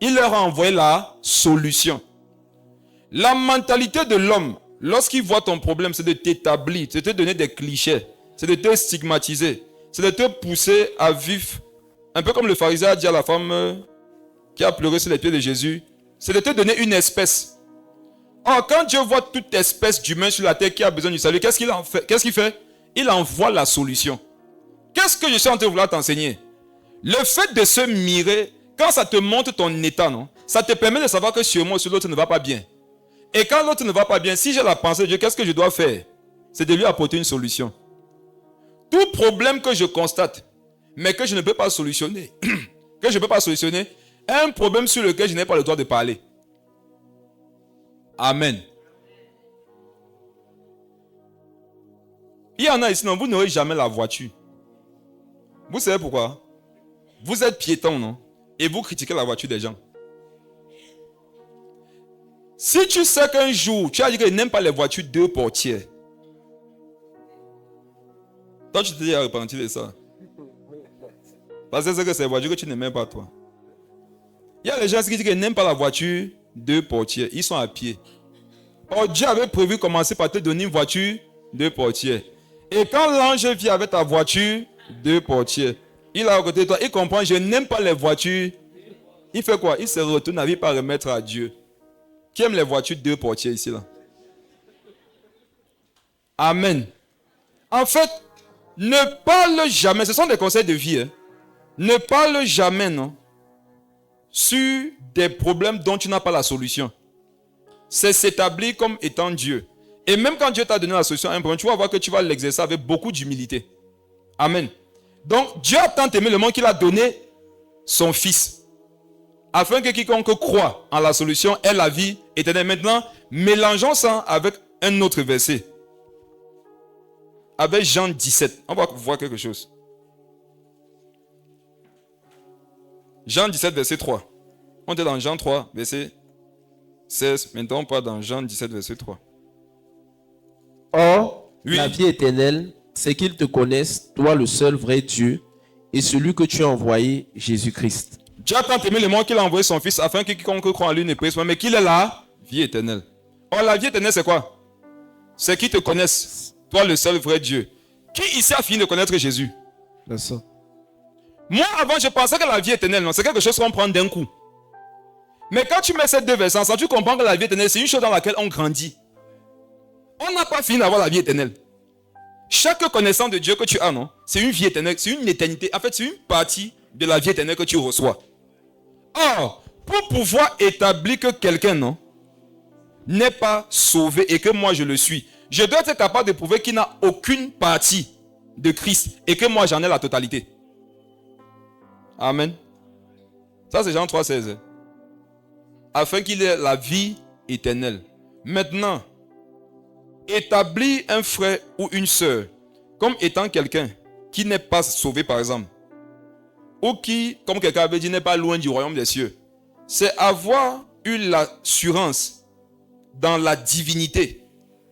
Il leur a envoyé la solution. La mentalité de l'homme, lorsqu'il voit ton problème, c'est de t'établir, c'est de te donner des clichés, c'est de te stigmatiser, c'est de te pousser à vivre, un peu comme le pharisien a dit à la femme qui a pleuré sur les pieds de Jésus, c'est de te donner une espèce. Or, quand Dieu voit toute espèce d'humain sur la terre qui a besoin du salut, qu'est-ce qu'il fait? Il envoie la solution. Qu'est-ce que je suis en train de vouloir t'enseigner? Le fait de se mirer, quand ça te montre ton état, non, ça te permet de savoir que sur moi ou sur l'autre ne va pas bien. Et quand l'autre ne va pas bien, si j'ai la pensée de Dieu, qu'est-ce que je dois faire? C'est de lui apporter une solution. Tout problème que je constate, mais que je ne peux pas solutionner, est un problème sur lequel je n'ai pas le droit de parler. Amen. Il y en a ici, non, vous n'aurez jamais la voiture. Vous savez pourquoi? Vous êtes piéton, non? Et vous critiquez la voiture des gens. Si tu sais qu'un jour, tu as dit que tu n'aimes pas les voitures deux portières. Toi, tu te dis à repentir de ça. Parce que c'est que c'est la voiture que tu n'aimes pas, toi. Il y a des gens qui disent qu'ils n'aiment pas la voiture deux portières. Ils sont à pied. Or, Dieu avait prévu commencer par te donner une voiture deux portières. Et quand l'ange vient avec ta voiture deux portières, il est à côté de toi, il comprend, je n'aime pas les voitures. Il fait quoi? Il se retourne, n'arrive pas à remettre à Dieu. Qui aime les voitures deux portières ici là? Amen. En fait, ne parle jamais, ce sont des conseils de vie. Hein. Ne parle jamais, non, sur des problèmes dont tu n'as pas la solution. C'est s'établir comme étant Dieu. Et même quand Dieu t'a donné la solution à un problème, tu vas voir que tu vas l'exercer avec beaucoup d'humilité. Amen. Donc, Dieu a tant aimé le monde qu'il a donné son Fils. Afin que quiconque croit en la solution ait la vie éternelle. Maintenant, mélangeons ça avec un autre verset. Avec Jean 17. On va voir quelque chose. Jean 17, verset 3. On est dans Jean 3, verset 16. Maintenant, on part dans Jean 17, verset 3. Or, oui. La vie éternelle, c'est qu'ils te connaissent, toi le seul vrai Dieu, et celui que tu as envoyé, Jésus-Christ. Dieu a tant aimé le monde qu'il a envoyé son Fils afin que quiconque croit en lui ne périsse pas, mais qu'il ait la vie éternelle. Or, la vie éternelle, c'est quoi? C'est qu'ils te connaissent, toi le seul vrai Dieu. Qui ici a fini de connaître Jésus? C'est ça. Moi, avant, je pensais que la vie éternelle, non, c'est quelque chose qu'on prend d'un coup. Mais quand tu mets ces deux versets ensemble, tu comprends que la vie éternelle, c'est une chose dans laquelle on grandit. On n'a pas fini d'avoir la vie éternelle. Chaque connaissance de Dieu que tu as, non, c'est une vie éternelle, c'est une éternité. En fait, c'est une partie de la vie éternelle que tu reçois. Or, pour pouvoir établir que quelqu'un, non, n'est pas sauvé et que moi je le suis, je dois être capable de prouver qu'il n'a aucune partie de Christ et que moi j'en ai la totalité. Amen. Ça c'est Jean 3, 16. Afin qu'il ait la vie éternelle. Maintenant, établir un frère ou une sœur comme étant quelqu'un qui n'est pas sauvé par exemple, ou qui, comme quelqu'un avait dit, n'est pas loin du royaume des cieux, c'est avoir eu l'assurance dans la divinité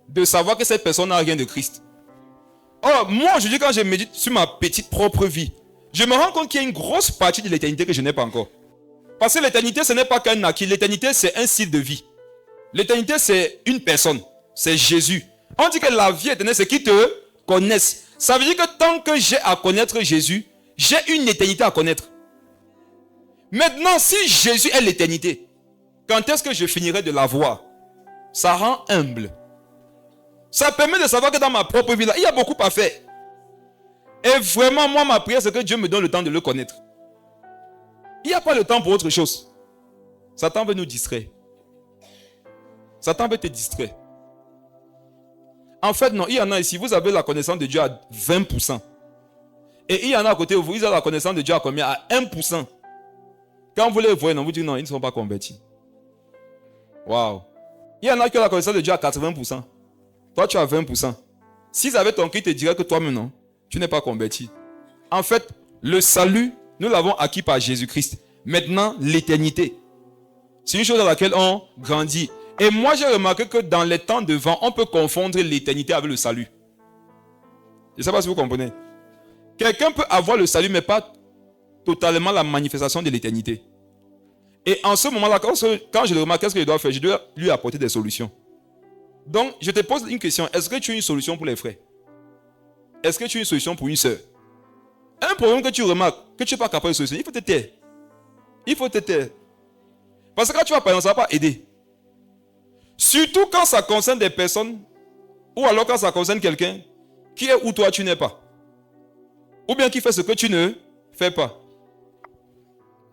de savoir que cette personne n'a rien de Christ. Or, moi, je dis quand je médite sur ma petite propre vie, je me rends compte qu'il y a une grosse partie de l'éternité que je n'ai pas encore. Parce que l'éternité, ce n'est pas qu'un acquis. L'éternité, c'est un style de vie. L'éternité, c'est une personne. C'est Jésus. On dit que la vie éternelle, c'est qu'ils te connaissent. Ça veut dire que tant que j'ai à connaître Jésus, j'ai une éternité à connaître. Maintenant, si Jésus est l'éternité, quand est-ce que je finirai de la voir? Ça rend humble. Ça permet de savoir que dans ma propre vie, là, il y a beaucoup à faire. Et vraiment, moi, ma prière, c'est que Dieu me donne le temps de le connaître. Il n'y a pas le temps pour autre chose. Satan veut nous distraire. Satan veut te distraire. En fait, non, il y en a ici, vous avez la connaissance de Dieu à 20%. Et il y en a à côté de vous, ils ont la connaissance de Dieu à combien? À 1%. Quand vous les voyez, non, vous dites non, ils ne sont pas convertis. Waouh. Il y en a qui ont la connaissance de Dieu à 80%. Toi, tu as 20%. S'ils avaient ton cœur, ils te diraient que toi-même, non, tu n'es pas converti. En fait, le salut Nous l'avons acquis par Jésus-Christ. Maintenant, l'éternité. C'est une chose dans laquelle on grandit. Et moi, j'ai remarqué que dans les temps devant, on peut confondre l'éternité avec le salut. Je ne sais pas si vous comprenez. Quelqu'un peut avoir le salut, mais pas totalement la manifestation de l'éternité. Et en ce moment-là, quand je le remarque, qu'est-ce que je dois faire? Je dois lui apporter des solutions. Donc, je te pose une question. Est-ce que tu as une solution pour les frères? Est-ce que tu as une solution pour une soeur? Un problème que tu remarques, que tu n'es pas capable de solutionner, il faut te taire. Il faut te taire. Parce que quand tu vas parler, ça ne va pas aider. Surtout quand ça concerne des personnes, ou alors quand ça concerne quelqu'un qui est où toi tu n'es pas. Ou bien qui fait ce que tu ne fais pas.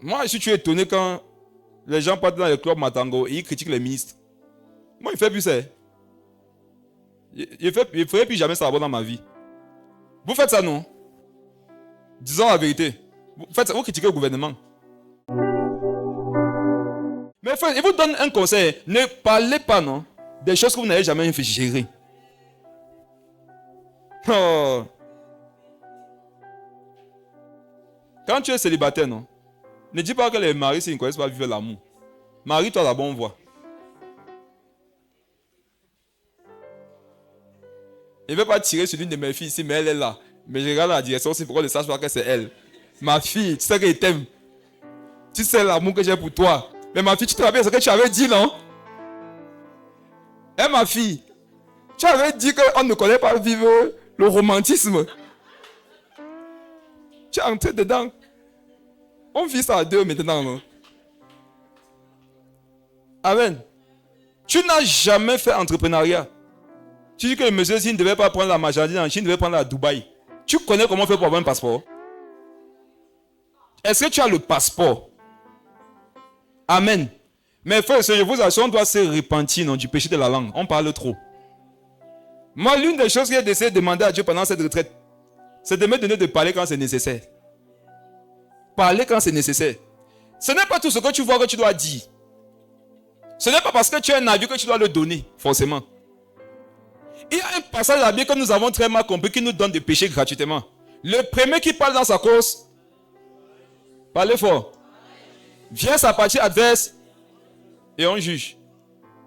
Moi, je suis étonné quand les gens partent dans les clubs Matango et ils critiquent les ministres. Moi, il ne fait plus ça. Il ne ferait plus jamais ça dans ma vie. Vous faites ça, non? Disons la vérité. Vous faites ça, vous critiquez le gouvernement. Mais frère, il vous donne un conseil. Ne parlez pas, non, des choses que vous n'avez jamais fait gérer. Oh. Quand tu es célibataire, non, ne dis pas que les maris, s'ils ne connaissent pas vivre l'amour. Marie-toi la bonne voie. Je ne vais pas tirer sur l'une de mes filles ici, mais elle est là. Mais je regarde la direction aussi pour qu'on ne sache pas que c'est elle. Ma fille, tu sais qu'elle t'aime. Tu sais l'amour que j'ai pour toi. Mais ma fille, tu te rappelles ce que tu avais dit, non? Hein, ma fille? Tu avais dit qu'on ne connaît pas vivre le romantisme. Tu es entré dedans. On vit ça à deux maintenant, non? Amen. Tu n'as jamais fait entrepreneuriat. Tu dis que le monsieur, s'il ne devait pas prendre la marchandise en Chine, il devait prendre à Dubaï. Tu connais comment faire pour avoir un passeport? Est-ce que tu as le passeport? Amen. Mais frère, je vous assure, on doit se repentir non, du péché de la langue. On parle trop. Moi, l'une des choses que j'ai essayé de demander à Dieu pendant cette retraite, c'est de me donner de parler quand c'est nécessaire. Parler quand c'est nécessaire. Ce n'est pas tout ce que tu vois que tu dois dire. Ce n'est pas parce que tu as un avis que tu dois le donner, forcément. Il y a un passage de la Bible que nous avons très mal compris qui nous donne de pécher gratuitement. Le premier qui parle dans sa cause, parlez fort, vient sa partie adverse et on juge.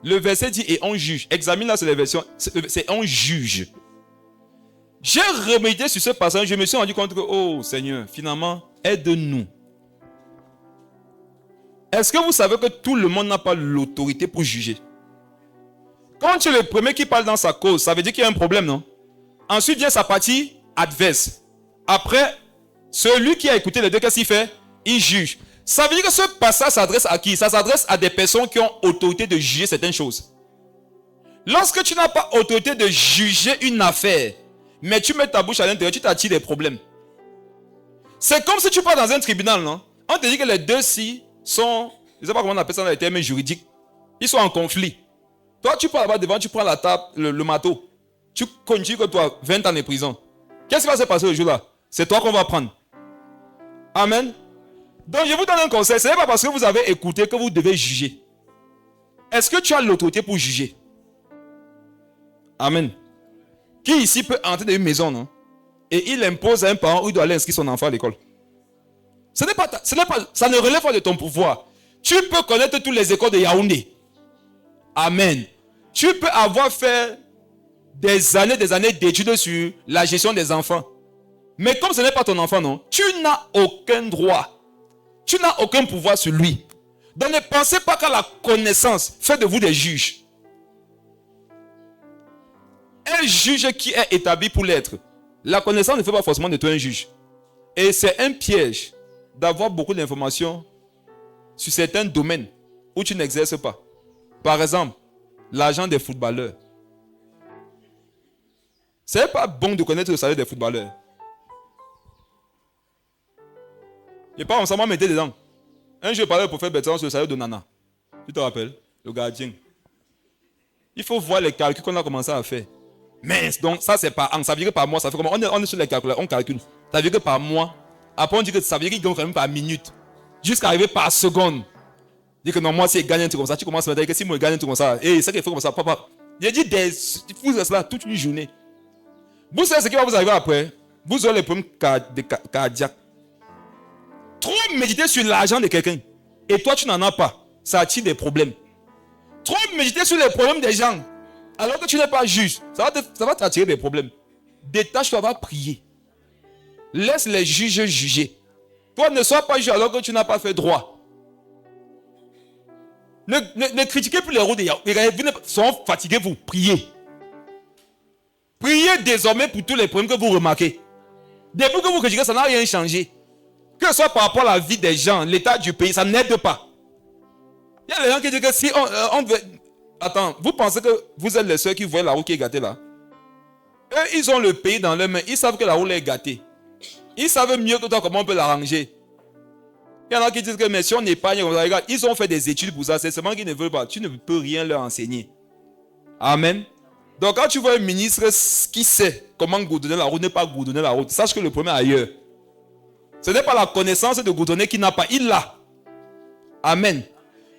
Le verset dit et on juge. Examine là sur les versions, c'est on juge. J'ai remédié sur ce passage, je me suis rendu compte que, oh Seigneur, finalement, aide-nous. Est-ce que vous savez que tout le monde n'a pas l'autorité pour juger? Quand tu es le premier qui parle dans sa cause, ça veut dire qu'il y a un problème, non? Ensuite vient sa partie adverse. Après, celui qui a écouté les deux, qu'est-ce qu'il fait? Il juge. Ça veut dire que ce passage s'adresse à qui? Ça s'adresse à des personnes qui ont autorité de juger certaines choses. Lorsque tu n'as pas autorité de juger une affaire, mais tu mets ta bouche à l'intérieur, tu t'attires des problèmes. C'est comme si tu pars dans un tribunal, non? On te dit que les deux-ci sont, je ne sais pas comment on appelle ça dans les termes juridiques, ils sont en conflit. Toi, tu pars là-bas devant, tu prends la table, le marteau. Tu continues que toi, 20 ans de prison. Qu'est-ce qui va se passer le jour-là? C'est toi qu'on va prendre. Amen. Donc, je vous donne un conseil. Ce n'est pas parce que vous avez écouté que vous devez juger. Est-ce que tu as l'autorité pour juger? Amen. Qui ici peut entrer dans une maison, non? Et il impose à un parent où il doit aller inscrire son enfant à l'école. Ça ne relève pas de ton pouvoir. Tu peux connaître toutes les écoles de Yaoundé. Amen. Tu peux avoir fait des années d'études sur la gestion des enfants. Mais comme ce n'est pas ton enfant, non, tu n'as aucun droit. Tu n'as aucun pouvoir sur lui. Donc ne pensez pas qu'à la connaissance fait de vous des juges. Un juge qui est établi pour l'être. La connaissance ne fait pas forcément de toi un juge. Et c'est un piège d'avoir beaucoup d'informations sur certains domaines où tu n'exerces pas. Par exemple, l'argent des footballeurs. Ce n'est pas bon de connaître le salaire des footballeurs. Et pas ensemble, mettez dedans. Un jour, je parlais au prophète Bertrand sur le salaire de Nana. Tu te rappelles? Le gardien. Il faut voir les calculs qu'on a commencé à faire. Mince, donc ça c'est par an. Ça veut dire que par mois, ça fait comment? On est sur les calculs, on calcule. Ça veut dire que par mois. Après, on dit que ça veut dire qu'il gagne quand même par minute. Jusqu'à arriver par seconde. Dit que non, moi, si il gagne un truc comme ça, tu commences à me dire que si moi, je gagne un truc comme ça, et c'est qu'il faut comme ça, papa. J'ai dit vous faites cela toute une journée. Vous savez ce qui va vous arriver après? Vous aurez les problèmes cardiaques. méditer sur l'argent de quelqu'un et toi tu n'en as pas, ça attire des problèmes. Trop méditer sur les problèmes des gens alors que tu n'es pas juge, ça va t'attirer des problèmes. Détache-toi, va prier. Laisse les juges juger. Toi, ne sois pas juge alors que tu n'as pas fait droit. Ne critiquez plus les routes des Yahweh. Vous serez fatigués, vous. Priez. Priez désormais pour tous les problèmes que vous remarquez. Depuis que vous critiquez, ça n'a rien changé. Que ce soit par rapport à la vie des gens, l'état du pays, ça n'aide pas. Il y a des gens qui disent que si on veut... Attends, vous pensez que vous êtes les seuls qui voient la route qui est gâtée là? Eux, ils ont le pays dans leurs mains. Ils savent que la route est gâtée. Ils savent mieux que toi comment on peut l'arranger. Il y en a qui disent que mais si on épargne, regarde, ils ont fait des études pour ça. C'est seulement qu'ils ne veulent pas. Tu ne peux rien leur enseigner. Amen. Donc quand tu vois un ministre qui sait comment goudronner la route, ne pas goudronner la route, sache que le problème est ailleurs. Ce n'est pas la connaissance de goudronner qu'il n'a pas. Il l'a. Amen.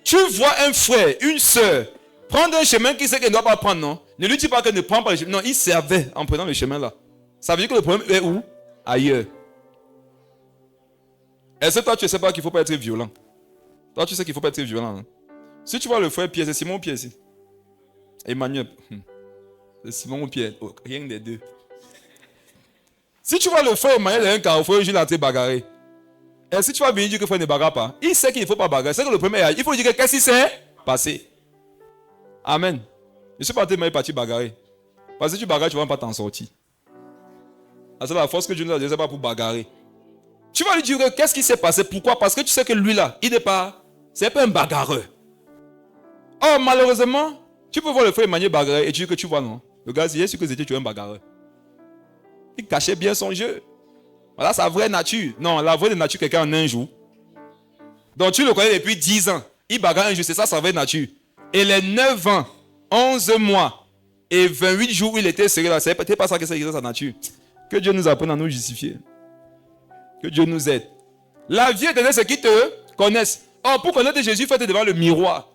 Tu vois un frère, une soeur, prendre un chemin qu'il sait qu'il ne doit pas prendre, non? Ne lui dis pas que ne prend pas le chemin. Non, il servait en prenant le chemin là. Ça veut dire que le problème est où? Ailleurs. Est-ce que toi tu ne sais pas qu'il ne faut pas être violent? Toi tu sais qu'il ne faut pas être violent. Hein? Si tu vois le frère Pierre, c'est Simon ou Pierre ici? Emmanuel. C'est Simon ou Pierre? Oh, rien des deux. Si tu vois le frère Emmanuel dans un carrefour, il est en train de bagarrer. Et si tu vas venir dire que le frère ne bagarre pas, il sait qu'il ne faut pas bagarrer. C'est que le premier est. Il faut dire que qu'est-ce qui s'est passé? Amen. Je ne suis pas tellement parti bagarrer. Parce que si tu bagarres, tu ne vas pas t'en sortir. C'est la force que Dieu nous a dit, c'est pas pour bagarrer. Tu vas lui dire qu'est-ce qui s'est passé? Pourquoi? Parce que tu sais que lui là, il n'est pas. C'est pas un bagarreur. Oh, malheureusement, tu peux voir le frère Emmanuel bagarrer et tu dis que tu vois, non? Le gars, il est sûr que tu es un bagarreur. Il cachait bien son jeu. Voilà sa vraie nature. Non, la vraie nature, quelqu'un en un jour. Donc tu le connais depuis 10 ans. Il bagarre un jour, c'est ça sa vraie nature. Et les 9 ans, 11 mois et 28 jours où il était sérieux là, c'est peut-être pas ça que c'est sa nature. Que Dieu nous apprenne à nous justifier. Que Dieu nous aide. La vie éternelle, c'est qu'ils te connaissent. Oh, pour connaître Jésus, faites devant le miroir.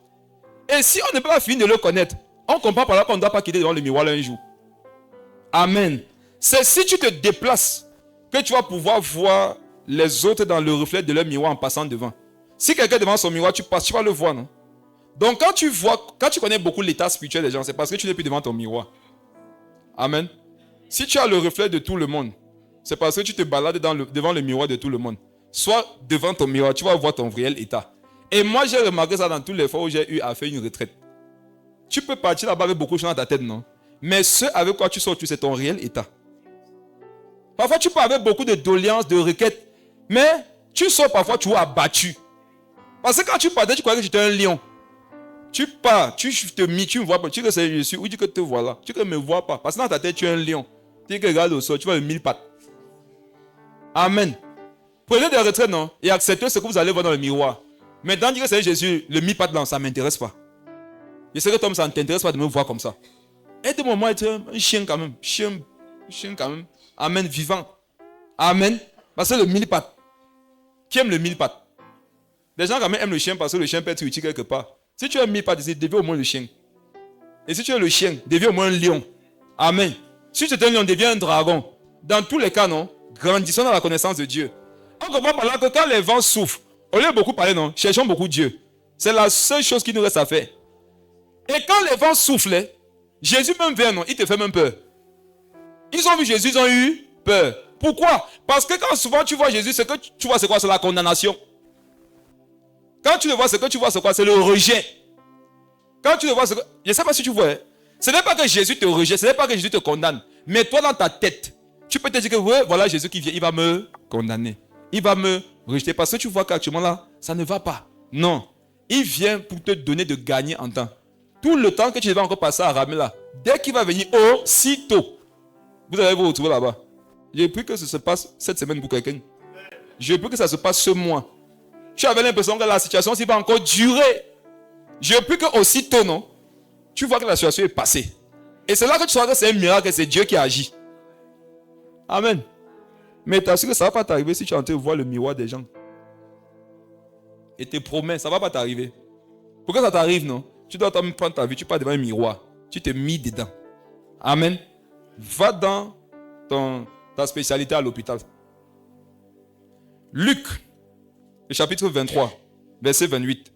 Et si on ne peut pas finir de le connaître, on comprend par là qu'on ne doit pas quitter devant le miroir un jour. Amen. C'est si tu te déplaces que tu vas pouvoir voir les autres dans le reflet de leur miroir en passant devant. Si quelqu'un est devant son miroir, tu passes, tu vas le voir, non? Donc quand tu connais beaucoup l'état spirituel des gens, c'est parce que tu n'es plus devant ton miroir. Amen. Si tu as le reflet de tout le monde, c'est parce que tu te balades devant le miroir de tout le monde. Soit devant ton miroir, tu vas voir ton réel état. Et moi, j'ai remarqué ça dans tous les fois où j'ai eu à faire une retraite. Tu peux partir là-bas avec beaucoup de choses dans ta tête, non? Mais ce avec quoi tu sors, c'est ton réel état. Parfois, tu pars avec beaucoup de doléances, de requêtes. Mais tu sors parfois, tu es abattu. Parce que quand tu partais, tu croyais que tu étais un lion. Tu pars, tu te mis, tu me vois pas. Tu dis que c'est je suis, ou tu dis que te voilà. Tu dis que ne me vois pas. Parce que dans ta tête, tu es un lion. Tu dis que regarde au sol, tu vois le 1000 pattes. Amen. Prenez des retraites, non? Et acceptez ce que vous allez voir dans le miroir. Maintenant, dire que c'est Jésus, le 1000 pattes, non, ça ne m'intéresse pas. Je sais que Tom, ça ne t'intéresse pas de me voir comme ça. Aide-moi à être un chien quand même. Chien quand même. Amen, vivant. Amen. Parce que le 1000 pattes. Qui aime le 1000 pattes? Les gens quand même aiment le chien parce que le chien peut être utile quelque part. Si tu as 1000 pattes ici, deviens au moins le chien. Et si tu es le chien, deviens au moins un lion. Amen. Si tu es un lion, deviens un dragon. Dans tous les cas, non, grandissons dans la connaissance de Dieu. On comprend par là que quand les vents souffrent, au lieu de beaucoup parler, non, cherchons beaucoup Dieu. C'est la seule chose qui nous reste à faire. Et quand les vents soufflent, Jésus même vient, non, il te fait même peur. Ils ont vu Jésus, ils ont eu peur. Pourquoi? Parce que quand souvent tu vois Jésus, ce que tu vois c'est quoi? C'est la condamnation. Quand tu le vois, ce que tu vois c'est quoi? C'est le rejet. Quand tu le vois, je ne sais pas si tu vois. Ce n'est pas que Jésus te rejette, ce n'est pas que Jésus te condamne. Mais toi dans ta tête, tu peux te dire que ouais, voilà Jésus qui vient, il va me condamner. Il va me rejeter parce que tu vois qu'actuellement là, ça ne va pas. Non. Il vient pour te donner de gagner en temps. Tout le temps que tu vas encore passer à ramer là, dès qu'il va venir aussitôt, vous allez vous retrouver là-bas. J'ai pris que ça se passe cette semaine pour quelqu'un. J'ai pris que ça se passe ce mois. Tu avais l'impression que la situation va encore durer. J'ai pris que aussitôt, non, tu vois que la situation est passée. Et c'est là que tu sauras que c'est un miracle et c'est Dieu qui agit. Amen. Mais t'assures que ça ne va pas t'arriver si tu es en train de voir le miroir des gens. Et te promets, ça ne va pas t'arriver. Pour que ça t'arrive, non? Tu dois prendre ta vie, tu pars devant un miroir. Tu te mis dedans. Amen. Va dans ta spécialité à l'hôpital. Luc, le chapitre 23, verset 28.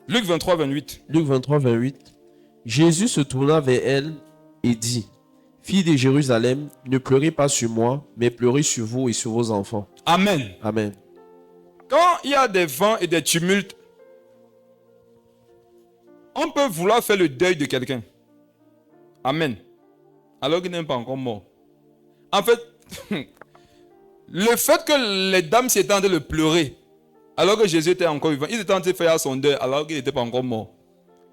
Luc 23, 28. Luc 23, 28. Jésus se tourna vers elle et dit, Fille de Jérusalem, ne pleurez pas sur moi, mais pleurez sur vous et sur vos enfants. Amen. Amen. Quand il y a des vents et des tumultes, on peut vouloir faire le deuil de quelqu'un. Amen. Alors qu'il n'est pas encore mort. En fait, le fait que les dames s'étaient en train de pleurer, alors que Jésus était encore vivant, ils étaient en train de faire son deuil alors qu'il n'était pas encore mort.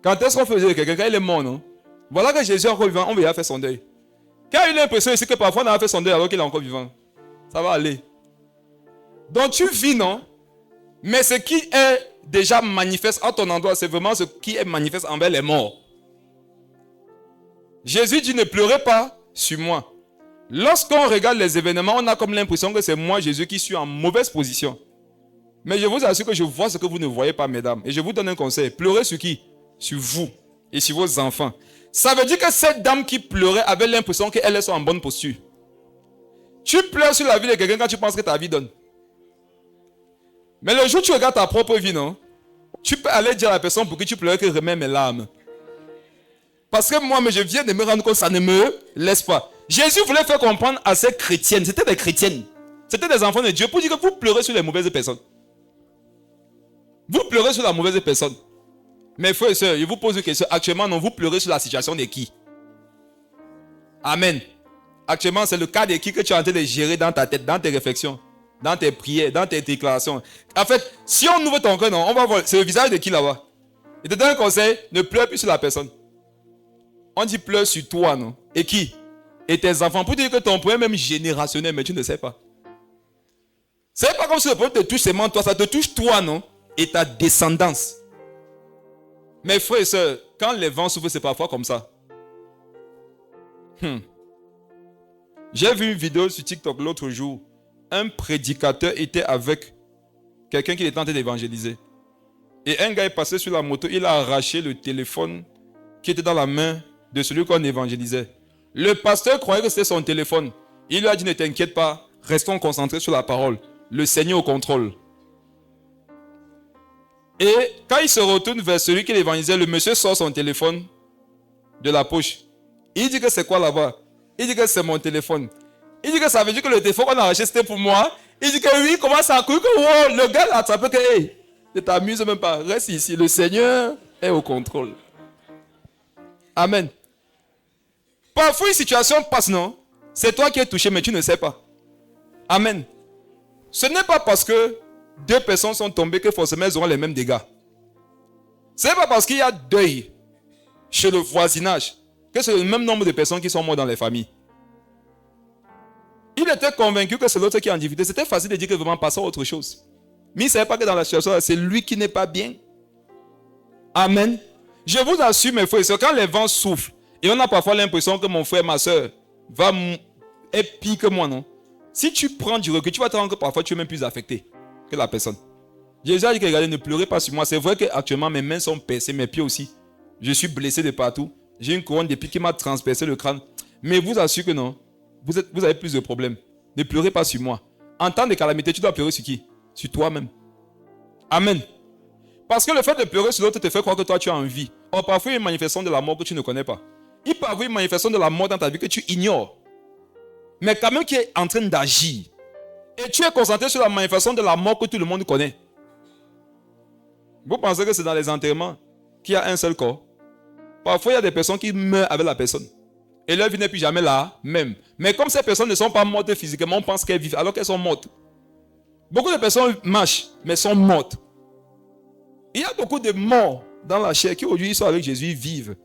Quand est-ce qu'on faisait quelqu'un? Quand il est mort, non? Voilà que Jésus est encore vivant, on va faire son deuil. Quand il a l'impression ici que parfois on a fait son deuil alors qu'il est encore vivant, ça va aller. Donc tu vis, non? Mais ce qui est déjà manifeste à ton endroit, c'est vraiment ce qui est manifeste envers les morts. Jésus dit, ne pleurez pas sur moi. Lorsqu'on regarde les événements, on a comme l'impression que c'est moi, Jésus, qui suis en mauvaise position. Mais je vous assure que je vois ce que vous ne voyez pas, mesdames. Et je vous donne un conseil. Pleurez sur qui? Sur vous et sur vos enfants. Ça veut dire que cette dame qui pleurait avait l'impression qu'elle est en bonne posture. Tu pleures sur la vie de quelqu'un quand tu penses que ta vie donne. Mais le jour où tu regardes ta propre vie, non? Tu peux aller dire à la personne pour qui tu pleurais que remets mes larmes. Parce que moi, je viens de me rendre compte que ça ne me laisse pas. Jésus voulait faire comprendre à ces chrétiennes, c'était des chrétiennes, c'était des enfants de Dieu, pour dire que vous pleurez sur les mauvaises personnes. Vous pleurez sur la mauvaise personne. Mes frères et sœurs, je vous pose une question. Actuellement, non, vous pleurez sur la situation de qui? Amen. Actuellement, c'est le cas de qui que tu es en train de gérer dans ta tête, dans tes réflexions, dans tes prières, dans tes déclarations. En fait, si on ouvre ton cœur, non, on va voir, c'est le visage de qui là-bas? Je te donne un conseil, ne pleure plus sur la personne. On dit pleure sur toi, non? Et qui? Et tes enfants. Pour dire que ton problème est même générationnel, mais tu ne sais pas. C'est pas comme si le problème te touche seulement toi, ça te touche toi, non? Et ta descendance. Mes frères et sœurs, quand les vents soufflent, c'est parfois comme ça. J'ai vu une vidéo sur TikTok l'autre jour. Un prédicateur était avec quelqu'un qui était en train d'évangéliser. Et un gars est passé sur la moto, il a arraché le téléphone qui était dans la main de celui qu'on évangélisait. Le pasteur croyait que c'était son téléphone. Il lui a dit, ne t'inquiète pas, restons concentrés sur la parole. Le Seigneur au contrôle. Et quand il se retourne vers celui qui l'évangélisait, le monsieur sort son téléphone de la poche. Il dit que c'est quoi là-bas? Il dit que c'est mon téléphone. Il dit que ça veut dire que le téléphone qu'on a acheté c'était pour moi. Il dit que oui, comment ça a cru que wow, le gars l'a attrapé que hey, ne t'amuse même pas, reste ici, le Seigneur est au contrôle. Amen. Parfois une situation passe, non? C'est toi qui es touché, mais tu ne sais pas. Amen. Ce n'est pas parce que deux personnes sont tombées que forcément elles auront les mêmes dégâts. Ce n'est pas parce qu'il y a deuil chez le voisinage que c'est le même nombre de personnes qui sont mortes dans les familles. Il était convaincu que c'est l'autre qui est en difficulté. C'était facile de dire que vraiment passons à autre chose. Mais il ne savait pas que dans la situation, c'est lui qui n'est pas bien. Amen. Je vous assure, mes frères et sœurs, quand les vents soufflent, et on a parfois l'impression que mon frère, ma soeur, est pire que moi, non? Si tu prends du recul, tu vas te rendre compte que parfois tu es même plus affecté que la personne. Jésus a dit que regardez, ne pleurez pas sur moi. C'est vrai qu'actuellement mes mains sont percées, mes pieds aussi. Je suis blessé de partout. J'ai une couronne d'épines qui m'a transpercé le crâne. Mais vous assure que non. Vous avez plus de problèmes. Ne pleurez pas sur moi. En temps de calamité, tu dois pleurer sur qui? Sur toi-même. Amen. Parce que le fait de pleurer sur l'autre te fait croire que toi tu as envie. Or, parfois, il y a une manifestation de la mort que tu ne connais pas. Il peut y avoir une manifestation de la mort dans ta vie que tu ignores. Mais quand même qui est en train d'agir. Et tu es concentré sur la manifestation de la mort que tout le monde connaît. Vous pensez que c'est dans les enterrements qu'il y a un seul corps? Parfois, il y a des personnes qui meurent avec la personne. Et leur vie n'est plus jamais là, même. Mais comme ces personnes ne sont pas mortes physiquement, on pense qu'elles vivent alors qu'elles sont mortes. Beaucoup de personnes marchent, mais sont mortes. Il y a beaucoup de morts dans la chair qui aujourd'hui sont avec Jésus, ils vivent.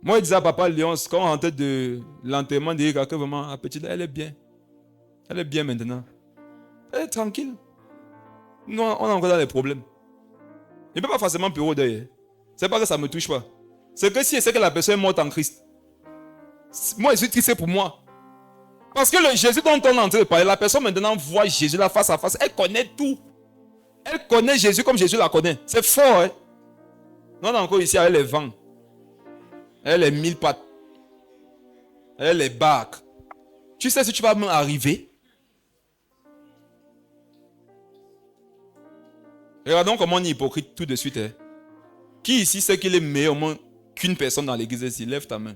Moi, je disais à Papa Léonce, quand on rentrait de l'enterrement d'Erika, que vraiment, la petite, elle est bien. Elle est bien maintenant. Elle est tranquille. Nous, on a encore dans les problèmes. Je ne peux pas forcément pleurer au deuil. C'est pas que ça ne me touche pas. C'est que si je sais que la personne est morte en Christ, moi, je suis triste pour moi. Parce que le Jésus dont on est en train de parler, la personne maintenant voit Jésus là face à face. Elle connaît tout. Elle connaît Jésus comme Jésus la connaît. C'est fort, hein? Non, on est encore ici avec les vents. Avec les 1000 pattes. Avec les barques. Tu sais si tu vas même arriver? Regardons comment on est hypocrite tout de suite. Hein. Qui ici sait qu'il est meilleur au moins qu'une personne dans l'église ici? Lève ta main.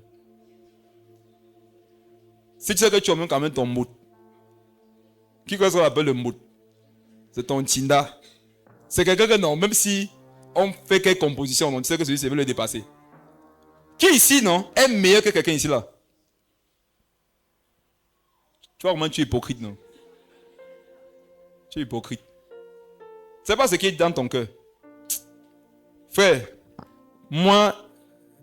Si tu sais que tu as même quand même ton mot. Qui qu'on appelle le mot? C'est ton tinda. C'est quelqu'un que non, même si on fait quelques compositions, on sait que celui-ci veut le dépasser. Qui ici, non, est meilleur que quelqu'un ici là? Tu vois comment tu es hypocrite, non? Tu es hypocrite. C'est pas ce qui est dans ton cœur. Frère, moi,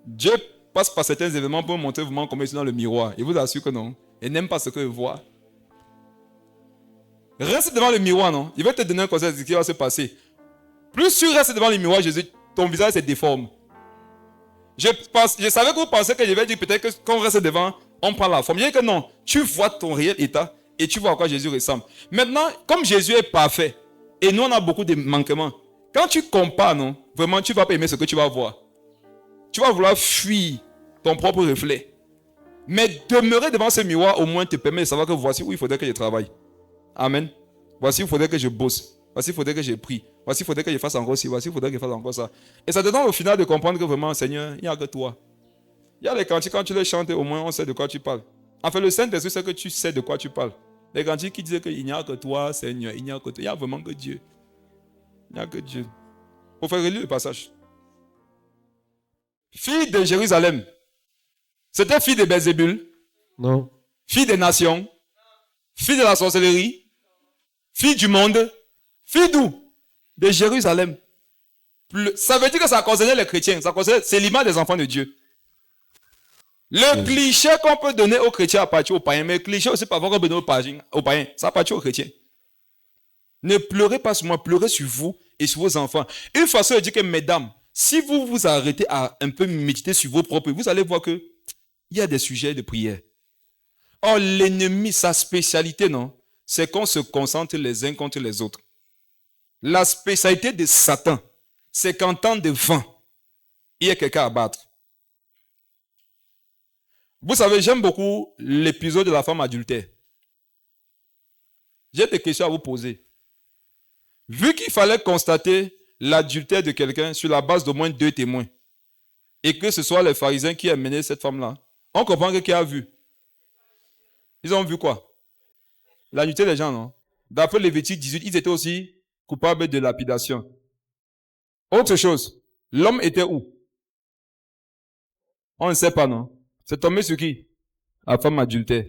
Dieu passe par certains événements pour me montrer vraiment comment il est dans le miroir. Il vous assure que non. Il n'aime pas ce qu'il voit. Reste devant le miroir, non? Il va te donner un conseil de ce qui va se passer. Plus tu restes devant le miroir, Jésus, ton visage se déforme. Je savais que vous pensez que je vais dire peut-être que quand on reste devant, on prend la forme. Je dis que non, tu vois ton réel état et tu vois à quoi Jésus ressemble. Maintenant, comme Jésus est parfait et nous on a beaucoup de manquements, quand tu compares, non, vraiment tu vas pas aimer ce que tu vas voir. Tu vas vouloir fuir ton propre reflet. Mais demeurer devant ce miroir au moins te permet de savoir que voici où il faudrait que je travaille. Amen. Voici où il faudrait que je bosse. Voici où il faudrait que je prie. Voici où il faudrait que je fasse encore ci. Voici où il faudrait que je fasse encore ça. Et ça te donne au final de comprendre que vraiment, Seigneur, il n'y a que toi. Il y a les cantiques, quand tu les chantes, au moins on sait de quoi tu parles. Enfin, le Saint-Esprit, c'est que tu sais de quoi tu parles. Les cantiques qui disaient qu'il n'y a que toi, Seigneur, il n'y a que toi. Il n'y a vraiment que Dieu. Il n'y a que Dieu. Il faut faire relire le passage. Fille de Jérusalem. C'était fille de Belzébul? Non. Fille des nations? Fille de la sorcellerie? Fille du monde? Fille d'où? De Jérusalem. Ça veut dire que ça concernait les chrétiens. C'est l'image des enfants de Dieu. Le cliché qu'on peut donner aux chrétiens appartient aux païens, mais le cliché aussi parfois qu'on peut donner aux païens, ça appartient aux chrétiens. Ne pleurez pas sur moi, pleurez sur vous et sur vos enfants. Une façon de dire que, mesdames, si vous vous arrêtez à un peu méditer sur vos propres, vous allez voir que il y a des sujets de prière. Or, l'ennemi, sa spécialité, non, c'est qu'on se concentre les uns contre les autres. La spécialité de Satan, c'est qu'en temps de vent, il y a quelqu'un à battre. Vous savez, j'aime beaucoup l'épisode de la femme adultère. J'ai des questions à vous poser. Vu qu'il fallait constater l'adultère de quelqu'un sur la base d'au moins 2 témoins, et que ce soit les pharisiens qui ont mené cette femme-là, on comprend que qui a vu? Ils ont vu quoi? L'adultère des gens, non? D'après Lévitique 18, ils étaient aussi coupables de lapidation. Autre chose, l'homme était où? On ne sait pas, non? C'est tombé sur qui? La femme adultère.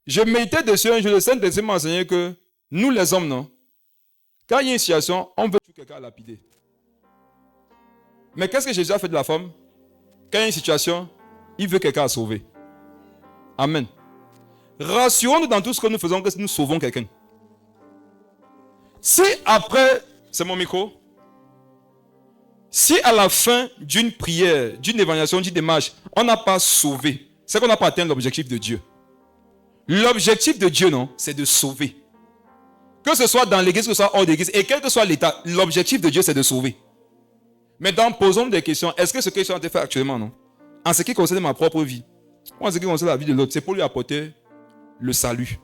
Je méditais dessus un jour, le Saint-Esprit m'a enseigné que nous les hommes, non? Quand il y a une situation, on veut tuer quelqu'un à lapider. Mais qu'est-ce que Jésus a fait de la femme? Quand il y a une situation, il veut quelqu'un à sauver. Amen. Rassurons-nous dans tout ce que nous faisons que nous sauvons quelqu'un. Si après, c'est mon micro, si à la fin d'une prière, d'une évaluation, d'une démarche, on n'a pas sauvé, c'est qu'on n'a pas atteint l'objectif de Dieu. L'objectif de Dieu, non, c'est de sauver. Que ce soit dans l'église, que ce soit hors d'église, et quel que soit l'état, l'objectif de Dieu, c'est de sauver. Maintenant, posons des questions. Est-ce que ce que je suis en train de faire actuellement, non? En ce qui concerne ma propre vie, ou en ce qui concerne la vie de l'autre, c'est pour lui apporter le salut.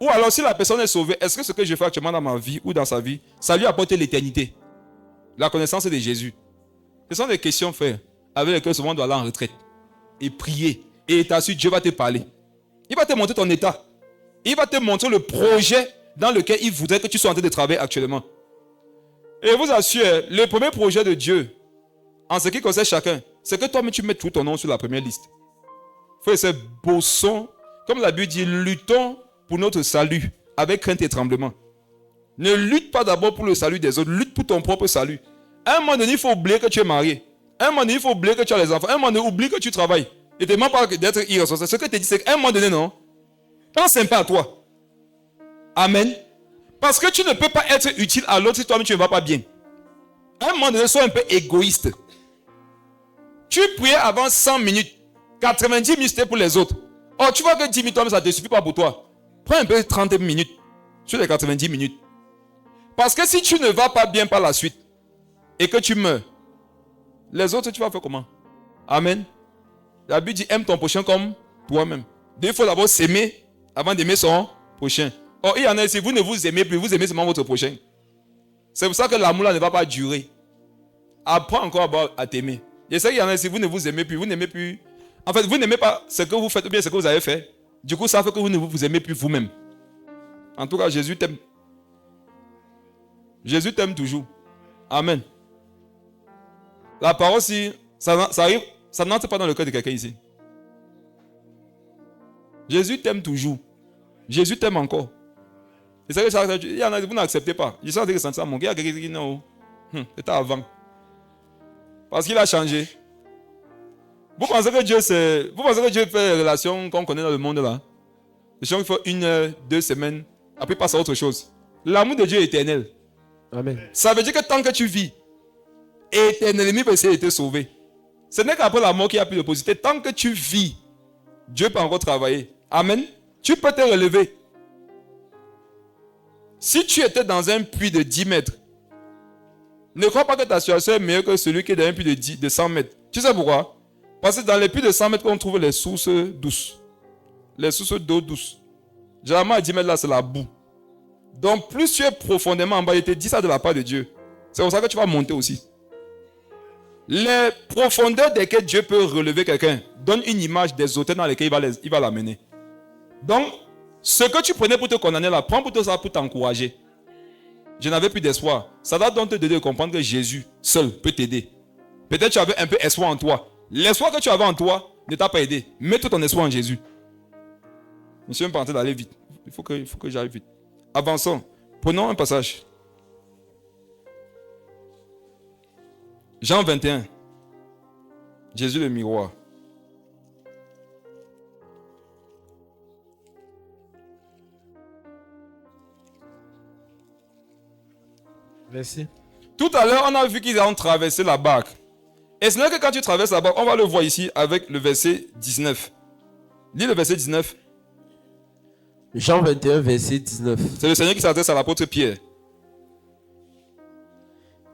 Ou alors, si la personne est sauvée, est-ce que ce que je fais actuellement dans ma vie ou dans sa vie, ça lui apporte l'éternité? La connaissance de Jésus. Ce sont des questions, frère, avec lesquelles souvent on doit aller en retraite et prier. Et t'assure, Dieu va te parler. Il va te montrer ton état. Il va te montrer le projet dans lequel il voudrait que tu sois en train de travailler actuellement. Et je vous assure, le premier projet de Dieu, en ce qui concerne chacun, c'est que toi-même tu mets tout ton nom sur la première liste. Frère, c'est bossons, comme la Bible dit, luttons pour notre salut avec crainte et tremblement. Ne lutte pas d'abord pour le salut des autres, lutte pour ton propre salut. À un moment donné, il faut oublier que tu es marié. À un moment donné, il faut oublier que tu as les enfants. À un moment donné, oublie que tu travailles. Et ne demande pas d'être irresponsable. Ce que je te dis, c'est qu'à un moment donné, non. Pense un peu à toi. Amen. Parce que tu ne peux pas être utile à l'autre si toi-même tu ne vas pas bien. À un moment donné, sois un peu égoïste. Tu priais avant 100 minutes. 90 minutes, c'était pour les autres. Oh, tu vois que 10 minutes, ça ne te suffit pas pour toi. Prends un peu 30 minutes sur les 90 minutes. Parce que si tu ne vas pas bien par la suite et que tu meurs, Les autres, tu vas faire comment? Amen. La Bible dit, aime ton prochain comme toi-même. Donc, il faut d'abord s'aimer avant d'aimer son prochain. Or, il y en a ici, vous ne vous aimez plus, vous aimez seulement votre prochain. C'est pour ça que l'amour là ne va pas durer. Apprends encore à t'aimer. Je sais qu'il y en a ici, vous ne vous aimez plus, vous n'aimez plus. En fait, vous n'aimez pas ce que vous faites ou bien ce que vous avez fait. Du coup, ça fait que vous ne vous aimez plus vous-même. En tout cas, Jésus t'aime. Jésus t'aime toujours. Amen. La parole, si ça arrive, ça n'entre pas dans le cœur de quelqu'un ici. Jésus t'aime toujours. Jésus t'aime encore. Et c'est que il y en a, vous n'acceptez pas. Je suis en train de sentir mon gars, il y a quelqu'un qui dit non. C'était avant. Parce qu'il a changé. Vous pensez que Dieu fait les relations qu'on connaît dans le monde là? Les gens qui font 1 heure, 2 semaines, après passe à autre chose. L'amour de Dieu est éternel. Amen. Ça veut dire que tant que tu vis, éternellement peut essayer de te sauver. Ce n'est qu'après la mort qu'il n'y a plus de possibilité. Tant que tu vis, Dieu peut encore travailler. Amen. Tu peux te relever. Si tu étais dans un puits de 10 mètres, ne crois pas que ta situation est meilleure que celui qui est dans un puits de 100 mètres. Tu sais pourquoi? Parce que dans les puits de 100 mètres, on trouve les sources douces. Les sources d'eau douce. Généralement, à 10 mètres là, c'est la boue. Donc, plus tu es profondément en bas, il te dit ça de la part de Dieu. C'est pour ça que tu vas monter aussi. Les profondeurs desquelles Dieu peut relever quelqu'un donnent une image des hauteurs dans lesquelles il va l'amener. Donc, ce que tu prenais pour te condamner là, prends plutôt ça pour t'encourager. Je n'avais plus d'espoir. Ça doit donc te donner de comprendre que Jésus seul peut t'aider. Peut-être tu avais un peu d'espoir en toi. L'espoir que tu avais en toi ne t'a pas aidé. Mets tout ton espoir en Jésus. Je suis même pas en train d'aller vite. Il faut que j'aille vite. Avançons. Prenons un passage. Jean 21. Jésus le miroir. Merci. Tout à l'heure, on a vu qu'ils ont traversé la barque. Et ce n'est que quand tu traverses la barque, on va le voir ici avec le verset 19. Lis le verset 19. Jean 21, verset 19. C'est le Seigneur qui s'adresse à l'apôtre Pierre.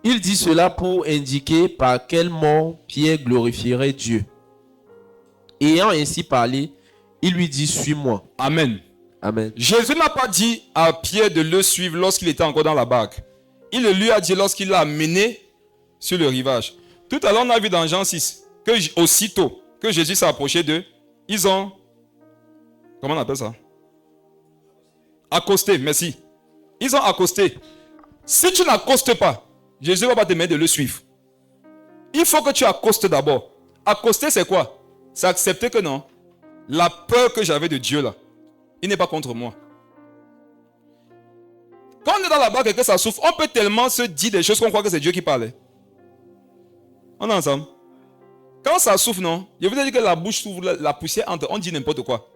Il dit cela pour indiquer par quel mort Pierre glorifierait Dieu. Ayant ainsi parlé, il lui dit, suis-moi. Amen. Amen. Jésus n'a pas dit à Pierre de le suivre lorsqu'il était encore dans la barque. Il le lui a dit lorsqu'il l'a amené sur le rivage. Tout à l'heure, on a vu dans Jean 6 que aussitôt que Jésus s'est approché d'eux, ils ont... Comment on appelle ça? Accosté, merci. Ils ont accosté. Si tu n'accostes pas, Jésus ne va pas te mettre de le suivre. Il faut que tu accostes d'abord. Accoster, c'est quoi? C'est accepter que non. La peur que j'avais de Dieu là, il n'est pas contre moi. Quand on est dans la barque et que ça souffle, on peut tellement se dire des choses qu'on croit que c'est Dieu qui parle. On est ensemble. Quand ça souffle, non, je vous ai dit que la bouche s'ouvre, la poussière entre, on dit n'importe quoi.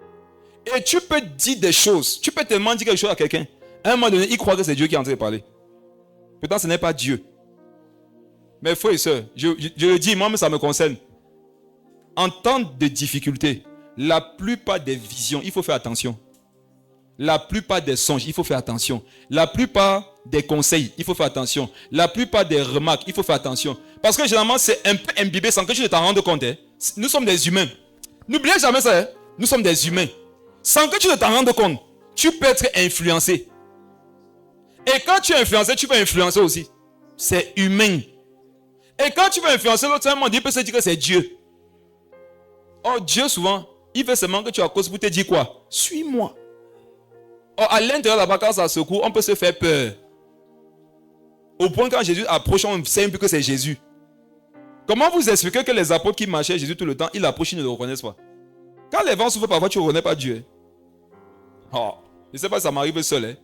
Et tu peux dire des choses, tu peux tellement dire quelque chose à quelqu'un. À un moment donné, il croit que c'est Dieu qui est en train de parler. Pourtant, ce n'est pas Dieu. Mais frères et sœurs, je le dis, moi-même ça me concerne. En temps de difficulté, la plupart des visions, il faut faire attention. La plupart des songes, il faut faire attention. La plupart des conseils, il faut faire attention. La plupart des remarques, il faut faire attention. Parce que généralement, c'est un peu imbibé sans que tu ne t'en rendes compte. Hein. Nous sommes des humains. N'oubliez jamais ça. Hein. Nous sommes des humains. Sans que tu ne t'en rendes compte, tu peux être influencé. Et quand tu es influencé, tu peux influencer aussi. C'est humain. Et quand tu veux influencer l'autre, il peut se dire que c'est Dieu. Oh, Dieu, souvent, il veut seulement que tu accosts pour te dire quoi? Suis-moi. Or, à l'intérieur de la barque, quand ça secoue, on peut se faire peur. Au point quand Jésus approche, on sait un peu que c'est Jésus. Comment vous expliquez que les apôtres qui marchaient Jésus tout le temps, ils approchent, ils ne le reconnaissent pas? Quand les vents soufflent, parfois tu ne reconnais pas Dieu. Oh, je ne sais pas si ça m'arrive seul. Hein.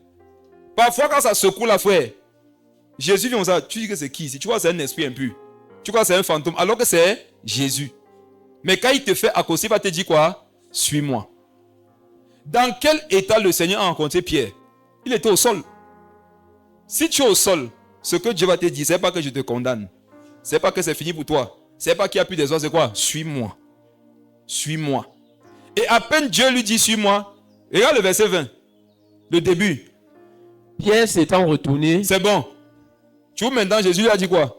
Parfois, quand ça secoue la frère, Jésus vient comme ça, tu dis que c'est qui ici? Tu vois, c'est un esprit impur. Tu crois que c'est un fantôme, alors que c'est Jésus. Mais quand il te fait accoster, il va te dire quoi? Suis-moi. Dans quel état le Seigneur a rencontré Pierre? Il était au sol. Si tu es au sol, ce que Dieu va te dire, ce n'est pas que je te condamne. Ce n'est pas que c'est fini pour toi. Ce n'est pas qu'il n'y a plus des oies, c'est quoi? Suis-moi. Suis-moi. Et à peine Dieu lui dit suis-moi. Regarde le verset 20. Le début. Pierre s'étant retourné. C'est bon. Tu vois maintenant, Jésus lui a dit quoi?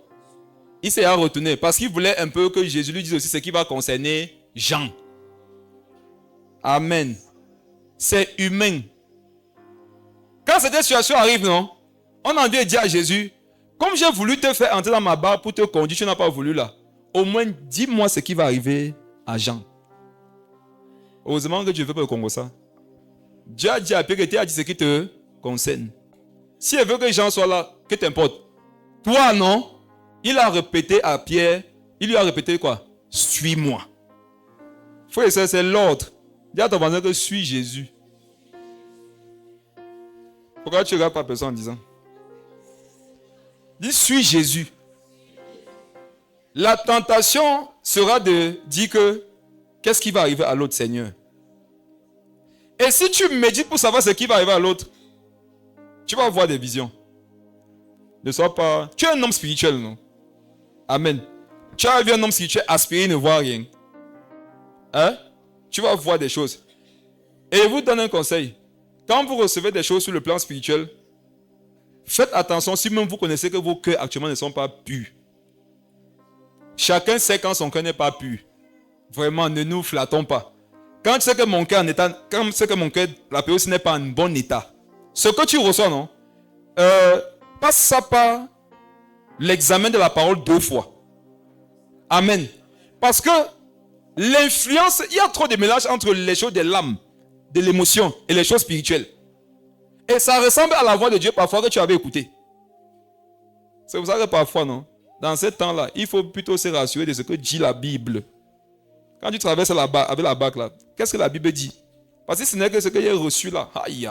Il s'est retourné parce qu'il voulait un peu que Jésus lui dise aussi ce qui va concerner Jean. Amen. C'est humain. Quand cette situation arrive, non? On a envie de dire à Jésus, comme j'ai voulu te faire entrer dans ma barque pour te conduire, tu n'as pas voulu là. Au moins, dis-moi ce qui va arriver à Jean. Heureusement que Dieu ne veut pas le Congo ça. Dieu a dit à Pierre que tu as dit ce qui te concerne. Si il veut que Jean soit là, que t'importe. Toi, non? Il a répété à Pierre, il lui a répété quoi? Suis-moi. Frère et sœur, c'est l'ordre. Dis à ton voisin que suis Jésus. Pourquoi tu ne regardes pas personne en disant? Dis suis Jésus. La tentation sera de dire que qu'est-ce qui va arriver à l'autre, Seigneur? Et si tu médites pour savoir ce qui va arriver à l'autre, tu vas avoir des visions. Ne sois pas... Tu es un homme spirituel, non? Amen. Tu as vu un homme spirituel aspirer, ne voir rien. Hein? Tu vas voir des choses. Et je vous donne un conseil. Quand vous recevez des choses sur le plan spirituel, faites attention si même vous connaissez que vos cœurs actuellement ne sont pas purs. Chacun sait quand son cœur n'est pas pur. Vraiment, ne nous flattons pas. Quand tu sais que mon cœur, quand tu sais que mon cœur, la période n'est pas en bon état, ce que tu reçois, non? Passe ça par l'examen de la parole 2 fois. Amen. Parce que l'influence, il y a trop de mélange entre les choses de l'âme, de l'émotion et les choses spirituelles. Et ça ressemble à la voix de Dieu parfois que tu avais écouté. C'est pour ça que parfois, non? Dans ce temps-là, il faut plutôt se rassurer de ce que dit la Bible. Quand tu traverses avec la barque là, qu'est-ce que la Bible dit? Parce que ce n'est que ce qu'il a reçu là. Aïe!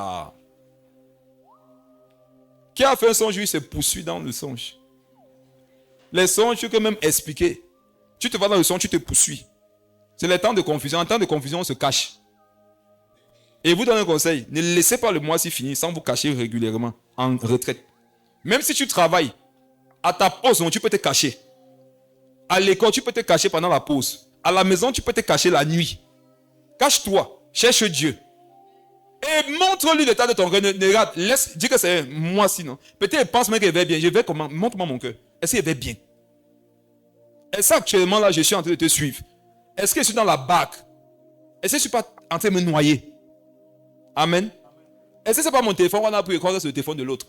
Qui a fait un songe, il se poursuit dans le songe. Les songes, tu peux même expliquer. Tu te vas dans le songe, tu te poursuis. C'est les temps de confusion. En temps de confusion, on se cache. Et vous donne un conseil. Ne laissez pas le mois-ci finir sans vous cacher régulièrement en retraite. Même si tu travailles, à ta pause, non, tu peux te cacher. À l'école, tu peux te cacher pendant la pause. À la maison, tu peux te cacher la nuit. Cache-toi. Cherche Dieu. Et montre-lui l'état de ton cœur. Laisse, dis que c'est moi sinon. Peut-être pense même qu'il va bien. Je vais comment? Montre-moi mon cœur. Est-ce qu'il va bien? Est-ce qu'actuellement là, je suis en train de te suivre? Est-ce que je suis dans la barque? Est-ce que je ne suis pas en train de me noyer? Amen. Est-ce que ce n'est pas mon téléphone qu'on a pris et croire que c'est le téléphone de l'autre?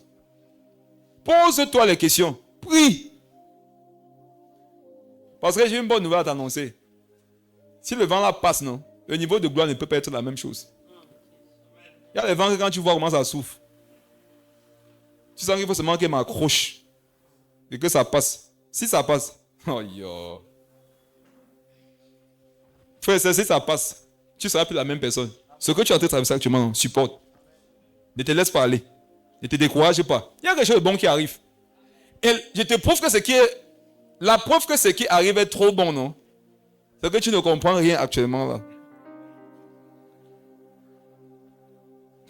Pose-toi les questions. Prie. Parce que j'ai une bonne nouvelle à t'annoncer. Si le vent là passe, non, le niveau de gloire ne peut pas être la même chose. Il y a les vents que quand tu vois comment ça souffle, tu sens qu'il faut seulement qu'il m'accroche et que ça passe. Si ça passe, oh yo. Frère, si ça passe, tu ne seras plus la même personne. Ce que tu as en train de traverser actuellement, non, supporte. Ne te laisse pas aller. Ne te décourage pas. Il y a quelque chose de bon qui arrive. Et je te prouve que ce qui est... La preuve que ce qui arrive est trop bon, non? C'est que tu ne comprends rien actuellement là.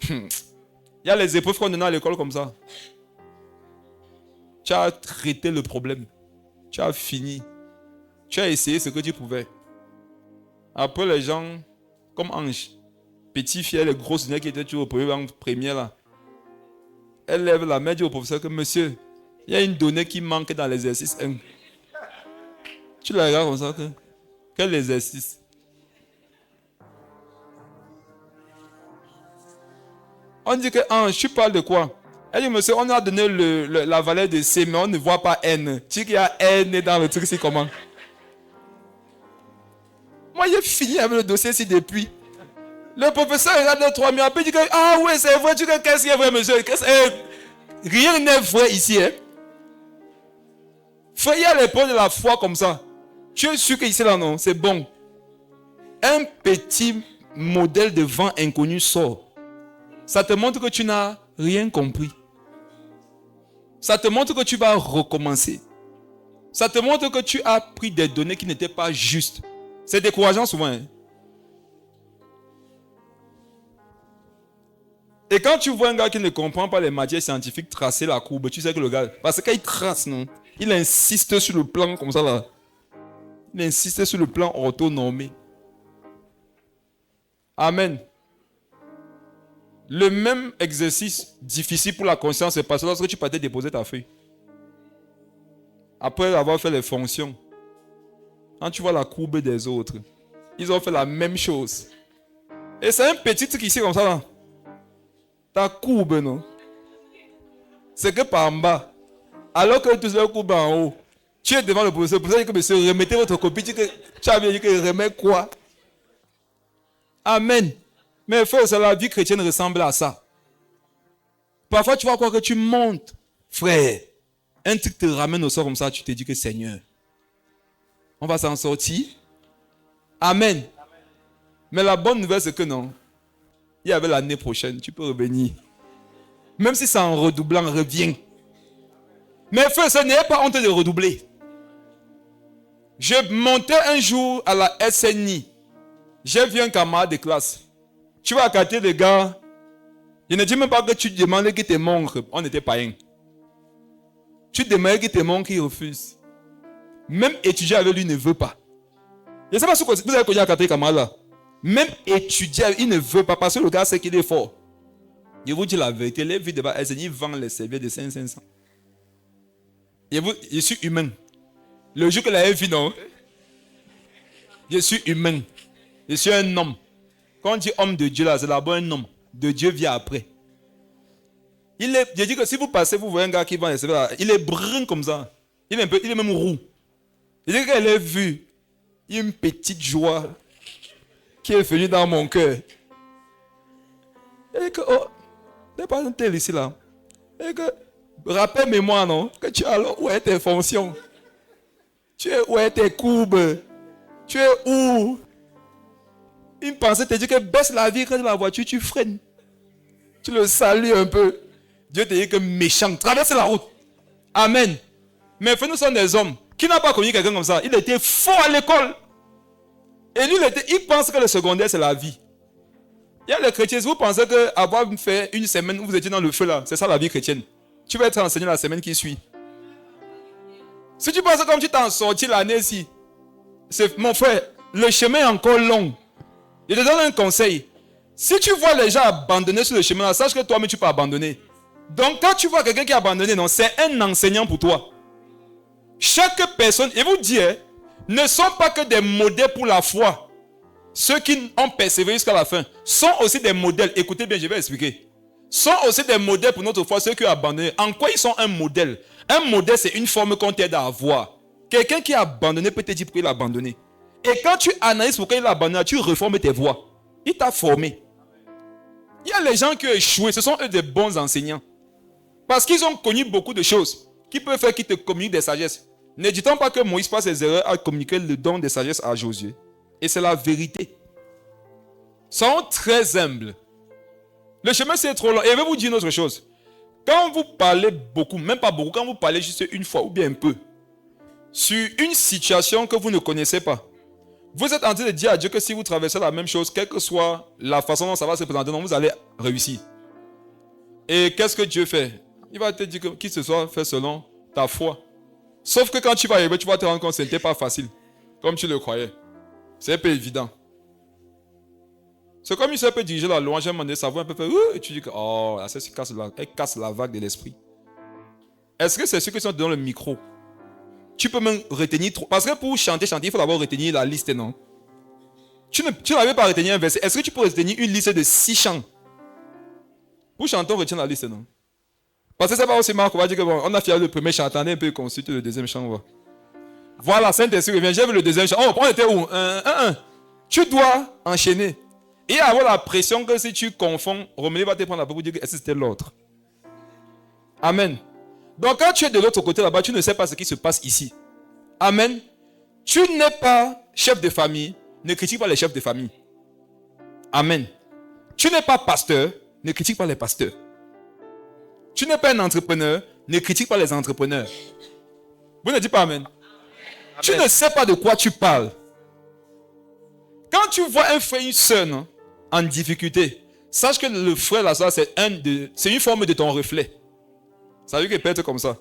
Il y a les épreuves qu'on donne à l'école comme ça. Tu as traité le problème. Tu as fini. Tu as essayé ce que tu pouvais. Après les gens, comme Ange, petit fier, les grosses lunettes qui étaient toujours au premier là. Elle lève la main, dit au professeur que monsieur, il y a une donnée qui manque dans l'exercice 1. Tu la regardes comme ça que... Quel exercice? On dit que tu parles de quoi? Elle dit, monsieur, on a donné la valeur de C, mais on ne voit pas N. Tu dis qu'il y a N dans le truc, c'est comment? Moi, j'ai fini avec le dossier ici depuis. Le professeur regarde les 3 minutes, après il dit que, ah oui, c'est vrai, tu dis qu'est-ce qui est vrai, monsieur? Rien n'est vrai ici, hein? Frère, il y a l'épreuve de la foi comme ça. Tu es sûr que ici, là, non, c'est bon. Un petit modèle de vent inconnu sort. Ça te montre que tu n'as rien compris. Ça te montre que tu vas recommencer. Ça te montre que tu as pris des données qui n'étaient pas justes. C'est décourageant souvent. Hein? Et quand tu vois un gars qui ne comprend pas les matières scientifiques tracer la courbe, tu sais que le gars, parce qu'il trace, non, il insiste sur le plan comme ça là. Il insiste sur le plan orthonormé. Amen. Le même exercice difficile pour la conscience, c'est parce que lorsque tu partais déposer ta feuille. après avoir fait les fonctions, quand tu vois la courbe des autres, ils ont fait la même chose. Et c'est un petit truc ici comme ça là. Ta courbe, non? C'est que par en bas. Alors que tu es courbe en haut. Tu es devant le professeur. Le professeur dit que monsieur, remettez votre copie. Tu as bien dit que remet quoi? Amen. Mais frère, la vie chrétienne ressemble à ça. Parfois, tu vas croire que tu montes. Frère, un truc te ramène au sort comme ça, tu te dis que Seigneur, on va s'en sortir. Amen. Mais la bonne nouvelle, c'est que non. Il y avait l'année prochaine, tu peux revenir. Même si c'est en redoublant, reviens. Mais frère, ce n'est pas honte de redoubler. Je montais un jour à la SNI. J'ai vu un camarade de classe. Tu vas accater les gars. Je ne dis même pas que tu demandes qu'il te montre. On n'était pas un. Tu demandes qu'il te montre, il refuse. Même étudier avec lui ne veut pas. Je ne sais pas si vous avez connu accater camarade là. Même étudier, il ne veut pas parce que le gars sait qu'il est fort. Je vous dis la vérité, les vies de bas SNI vendent les serviettes de 500. Je suis humain. Le jour que la vie, non. Je suis humain. Je suis un homme. Quand on dit homme de Dieu là, c'est d'abord un homme. De Dieu vient après. Je dis que si vous passez, vous voyez un gars qui vend les serviettes là, il est brun comme ça. Il est même roux. Je dis qu'elle est vue. Il y a une petite joie qui est venue dans mon cœur. Et que, oh, n'est pas un tel ici là. Et que, rappelle-moi non, que tu es alors, où est tes fonctions? Tu es où est tes courbes? Tu es où? Une pensée te dit que baisse la vie, quand la voiture, tu freines. Tu le salues un peu. Dieu te dit que méchant, traverse la route. Amen. Mais nous sommes des hommes. Qui n'a pas connu quelqu'un comme ça? Il était fort à l'école. Et lui, il pense que le secondaire, c'est la vie. Il y a les chrétiens, vous pensez qu'avoir fait une semaine où vous étiez dans le feu là, c'est ça la vie chrétienne. Tu vas être enseigné la semaine qui suit. Si tu penses comme tu t'en sorti l'année-ci, mon frère, le chemin est encore long. Je te donne un conseil. Si tu vois les gens abandonner sur le chemin là, sache que toi-même tu peux abandonner. Donc quand tu vois quelqu'un qui a abandonné, non, c'est un enseignant pour toi. Chaque personne, et vous dis, ne sont pas que des modèles pour la foi. Ceux qui ont persévéré jusqu'à la fin sont aussi des modèles. Écoutez bien, je vais expliquer. Sont aussi des modèles pour notre foi, ceux qui ont abandonné. En quoi ils sont un modèle? Un modèle, c'est une forme qu'on t'aide à avoir. Quelqu'un qui a abandonné peut te dire pourquoi il a abandonné. Et quand tu analyses pourquoi il a abandonné, tu reformes tes voies. Il t'a formé. Il y a les gens qui ont échoué, ce sont eux des bons enseignants. Parce qu'ils ont connu beaucoup de choses qui peuvent faire qu'ils te communiquent des sagesses. Ne dit-on pas que Moïse passe ses erreurs à communiquer le don de sagesse à Josué? Et c'est la vérité. Soyons très humbles. Le chemin c'est trop long. Et je vais vous dire une autre chose. Quand vous parlez beaucoup, même pas beaucoup, quand vous parlez juste une fois ou bien un peu, sur une situation que vous ne connaissez pas, vous êtes en train de dire à Dieu que si vous traversez la même chose, quelle que soit la façon dont ça va se présenter, non, vous allez réussir. Et qu'est-ce que Dieu fait? Il va te dire que qu'il se soit fait selon ta foi. Sauf que quand tu vas arriver, tu vas te rendre compte que ce n'était pas facile, comme tu le croyais. C'est un peu évident. C'est comme il peut diriger la louange, un moment donné, sa voix un peu fait, et tu dis que, oh, elle casse la vague de l'esprit. Est-ce que c'est ceux qui sont dans le micro? Tu peux même retenir trop. Parce que pour chanter, il faut d'abord retenir la liste, non? Tu n'avais pas retenu un verset. Est-ce que tu peux retenir une liste de 6 chants? Pour chanter, on retient la liste, non? Parce que c'est pas aussi marrant qu'on va dire que bon, on a fait le premier chant, attendez un peu, consulte le deuxième chant. Voilà, Saint-Esprit revient, j'ai vu le deuxième chant. Oh, on était où? Tu dois enchaîner. Et avoir la pression que si tu confonds, Romélie va te prendre la peau pour dire que c'était l'autre. Amen. Donc quand tu es de l'autre côté là-bas, tu ne sais pas ce qui se passe ici. Amen. Tu n'es pas chef de famille, ne critique pas les chefs de famille. Amen. Tu n'es pas pasteur, ne critique pas les pasteurs. Tu n'es pas un entrepreneur, ne critique pas les entrepreneurs. Vous ne dites pas amen. Tu ne sais pas de quoi tu parles. Quand tu vois un frère et une soeur en difficulté, sache que le frère, la soeur, c'est une forme de ton reflet. Ça veut dire qu'il peut être comme ça.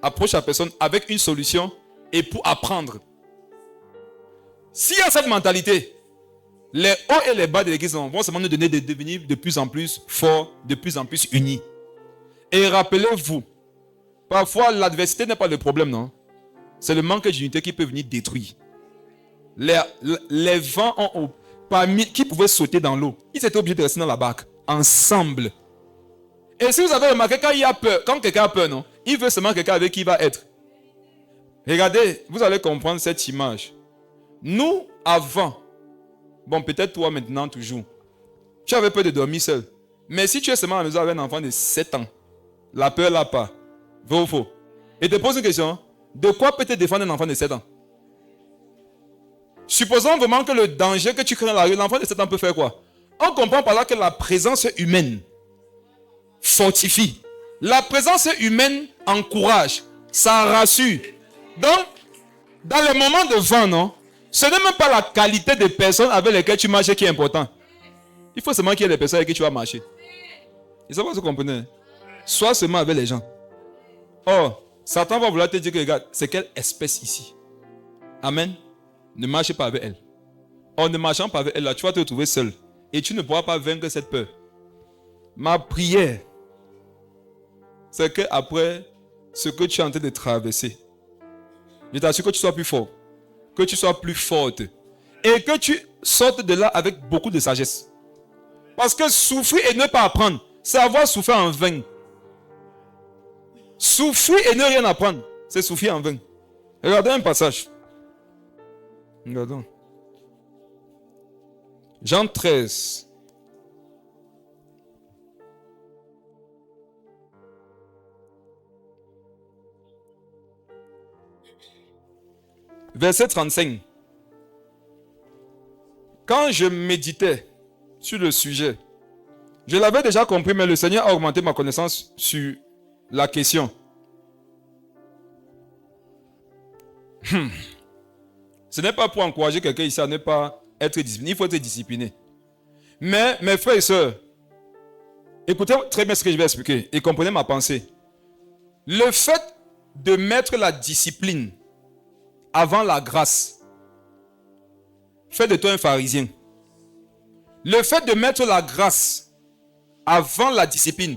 Approche la personne avec une solution et pour apprendre. S'il y a cette mentalité, les hauts et les bas de l'église vont seulement nous donner de devenir de plus en plus forts, de plus en plus unis. Et rappelez-vous, parfois l'adversité n'est pas le problème, non? C'est le manque d'unité qui peut venir détruire. Les vents qui pouvaient sauter dans l'eau, ils étaient obligés de rester dans la barque, ensemble. Et si vous avez remarqué, quand il y a peur, quand quelqu'un a peur, non, il veut seulement quelqu'un avec qui il va être. Regardez, vous allez comprendre cette image. Nous, avant, bon, peut-être toi maintenant, toujours, tu avais peur de dormir seul. Mais si tu es seulement à la maison avec un enfant de 7 ans, la peur là pas. Vrai ou faux? Et te pose une question. De quoi peut te défendre un enfant de 7 ans? Supposons vraiment que le danger que tu crains dans la rue, l'enfant de 7 ans peut faire quoi? On comprend par là que la présence humaine fortifie. La présence humaine encourage. Ça rassure. Donc, dans les moments de vent, non? Ce n'est même pas la qualité des personnes avec lesquelles tu marches qui est important. Il faut seulement qu'il y ait des personnes avec qui tu vas marcher. Et ça va se comprendre. Sois seulement avec les gens. Or, Satan va vouloir te dire que regarde, c'est quelle espèce ici? Amen. Ne marche pas avec elle. En ne marchant pas avec elle, là, tu vas te retrouver seul. Et tu ne pourras pas vaincre cette peur. Ma prière, c'est que après ce que tu es en train de traverser, je t'assure que tu sois plus fort. Que tu sois plus forte. Et que tu sortes de là avec beaucoup de sagesse. Parce que souffrir et ne pas apprendre, c'est avoir souffert en vain. Souffrir et ne rien apprendre, c'est souffrir en vain. Regardez un passage. Regardons. Jean 13. Verset 35. Quand je méditais sur le sujet, je l'avais déjà compris, mais le Seigneur a augmenté ma connaissance sur la question. Ce n'est pas pour encourager quelqu'un ici à ne pas être discipliné. Il faut être discipliné. Mais, mes frères et sœurs, écoutez très bien ce que je vais expliquer et comprenez ma pensée. Le fait de mettre la discipline avant la grâce fait de toi un pharisien. Le fait de mettre la grâce avant la discipline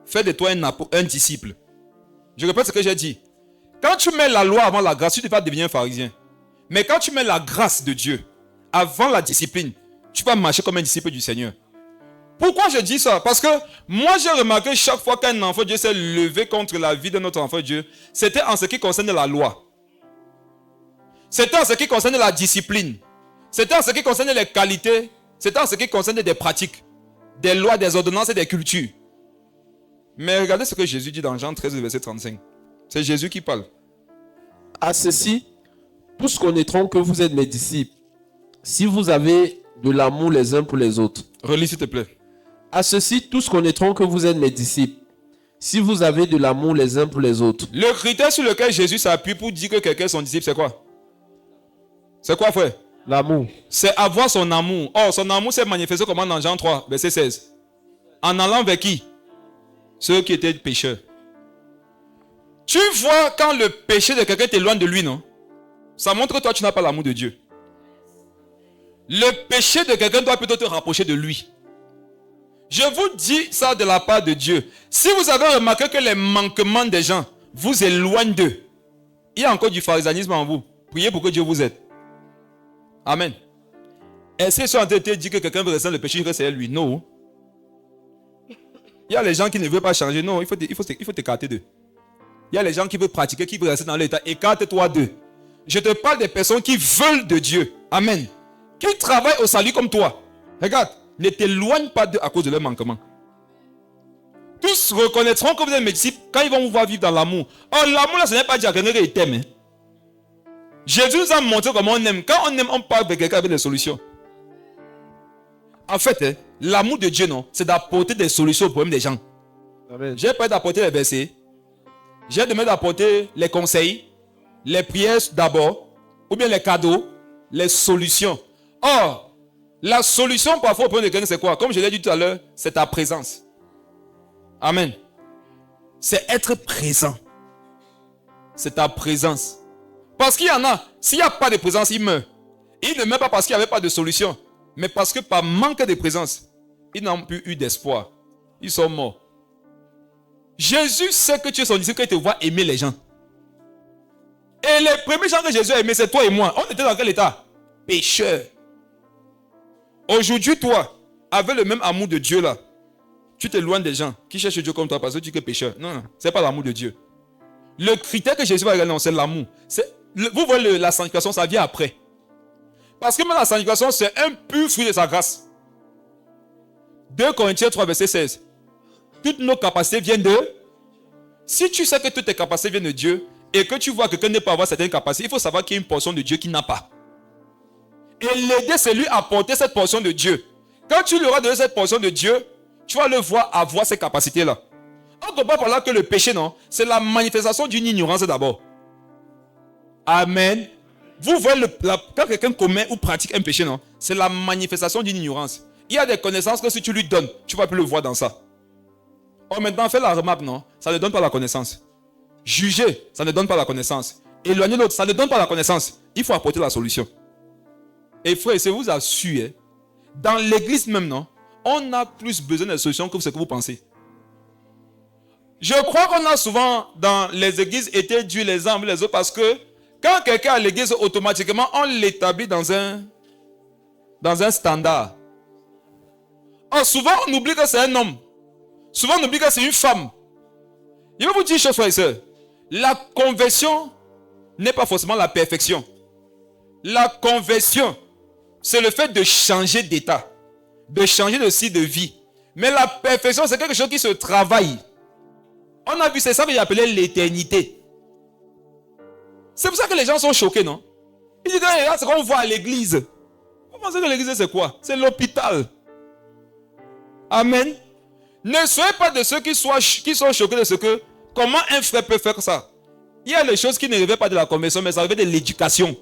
fait de toi un disciple. Je répète ce que j'ai dit. Quand tu mets la loi avant la grâce, tu vas devenir un pharisien. Mais quand tu mets la grâce de Dieu avant la discipline, tu vas marcher comme un disciple du Seigneur. Pourquoi je dis ça? Parce que moi j'ai remarqué chaque fois qu'un enfant de Dieu s'est levé contre la vie de notre enfant de Dieu, c'était en ce qui concerne la loi. C'était en ce qui concerne la discipline. C'était en ce qui concerne les qualités. C'était en ce qui concerne des pratiques, des lois, des ordonnances et des cultures. Mais regardez ce que Jésus dit dans Jean 13, verset 35. C'est Jésus qui parle. À ceci, tous connaîtront que vous êtes mes disciples, si vous avez de l'amour les uns pour les autres. Relis s'il te plaît. À ceci, tous connaîtront que vous êtes mes disciples, si vous avez de l'amour les uns pour les autres. Le critère sur lequel Jésus s'appuie pour dire que quelqu'un est son disciple, c'est quoi? C'est quoi, frère? L'amour. C'est avoir son amour. Or, son amour s'est manifesté comment dans Jean 3, verset 16? En allant vers qui? Ceux qui étaient pécheurs. Tu vois quand le péché de quelqu'un t'éloigne de lui, non? Ça montre que toi, tu n'as pas l'amour de Dieu. Le péché de quelqu'un doit plutôt te rapprocher de lui. Je vous dis ça de la part de Dieu. Si vous avez remarqué que les manquements des gens vous éloignent d'eux, il y a encore du pharisanisme en vous. Priez pour que Dieu vous aide. Amen. Est-ce que je suis en train de te dire que quelqu'un veut rester dans le péché, que c'est lui? Non. Il y a les gens qui ne veulent pas changer. Non, il faut t'écarter d'eux. Il y a les gens qui veulent pratiquer, qui veulent rester dans l'état. Écarte-toi d'eux. Je te parle des personnes qui veulent de Dieu. Amen. Qui travaillent au salut comme toi. Regarde, ne t'éloigne pas d'eux à cause de leur manquement. Tous reconnaîtront que vous êtes mes disciples quand ils vont vous voir vivre dans l'amour. Oh, l'amour là, ce n'est pas dire que quelqu'un qui t'aime. Hein. Jésus nous a montré comment on aime. Quand on aime, on parle de quelqu'un avec des solutions. En fait, l'amour de Dieu, non, c'est d'apporter des solutions aux problèmes des gens. J'ai pas d'apporter les versets. J'ai demandé d'apporter les conseils, les prières d'abord, ou bien les cadeaux, les solutions. Or, la solution parfois au problème de quelqu'un, c'est quoi? Comme je l'ai dit tout à l'heure, c'est ta présence. Amen. C'est être présent. C'est ta présence. Parce qu'il y en a, s'il n'y a pas de présence, il meurt. Il ne meurt pas parce qu'il n'y avait pas de solution, mais parce que par manque de présence, ils n'ont plus eu d'espoir. Ils sont morts. Jésus sait que tu es son disciple, qu'il te voit aimer les gens. Et les premiers gens que Jésus a aimés, c'est toi et moi. On était dans quel état? Pécheurs. Aujourd'hui, toi, avec le même amour de Dieu là, tu t'éloignes des gens qui cherchent Dieu comme toi parce que tu es pécheur. Non, non, ce n'est pas l'amour de Dieu. Le critère que Jésus va regarder, c'est l'amour. Vous voyez, la sanctification, ça vient après. Parce que même la sanctification, c'est un pur fruit de sa grâce. 2 Corinthiens 3, verset 16. Toutes nos capacités viennent de... Si tu sais que toutes tes capacités viennent de Dieu et que tu vois que quelqu'un n'est pas avoir certaines capacités, il faut savoir qu'il y a une portion de Dieu qui n'a pas. Et l'aider, c'est lui apporter cette portion de Dieu. Quand tu lui auras donné cette portion de Dieu, tu vas le voir avoir ces capacités-là. On ne peut pas parler que le péché, non, c'est la manifestation d'une ignorance d'abord. Amen. Vous voyez, quand quelqu'un commet ou pratique un péché, non, c'est la manifestation d'une ignorance. Il y a des connaissances que si tu lui donnes, tu ne vas plus le voir dans ça. Or maintenant, fais la remarque, non, ça ne donne pas la connaissance. Juger, ça ne donne pas la connaissance. Éloigner l'autre, ça ne donne pas la connaissance. Il faut apporter la solution. Et frère, je vous assure, dans l'église même, non, on a plus besoin de solutions que ce que vous pensez. Je crois qu'on a souvent dans les églises été durs les uns les autres parce que quand quelqu'un est à l'église, automatiquement, on l'établit dans un standard. Or, souvent, on oublie que c'est un homme. Souvent, on oublie que c'est une femme. Je vais vous dire, chers frères et sœurs, la conversion n'est pas forcément la perfection. La conversion, c'est le fait de changer d'état, de changer de style de vie. Mais la perfection, c'est quelque chose qui se travaille. On a vu, c'est ça que j'ai appelé l'éternité. C'est pour ça que les gens sont choqués, non? Ils disent, c'est qu'on voit à l'église. Vous pensez que l'église, c'est quoi? C'est l'hôpital. Amen. Ne soyez pas de ceux qui sont choqués de ce que, comment un frère peut faire ça? Il y a les choses qui ne relèvent pas de la conversion, mais ça relève de l'éducation.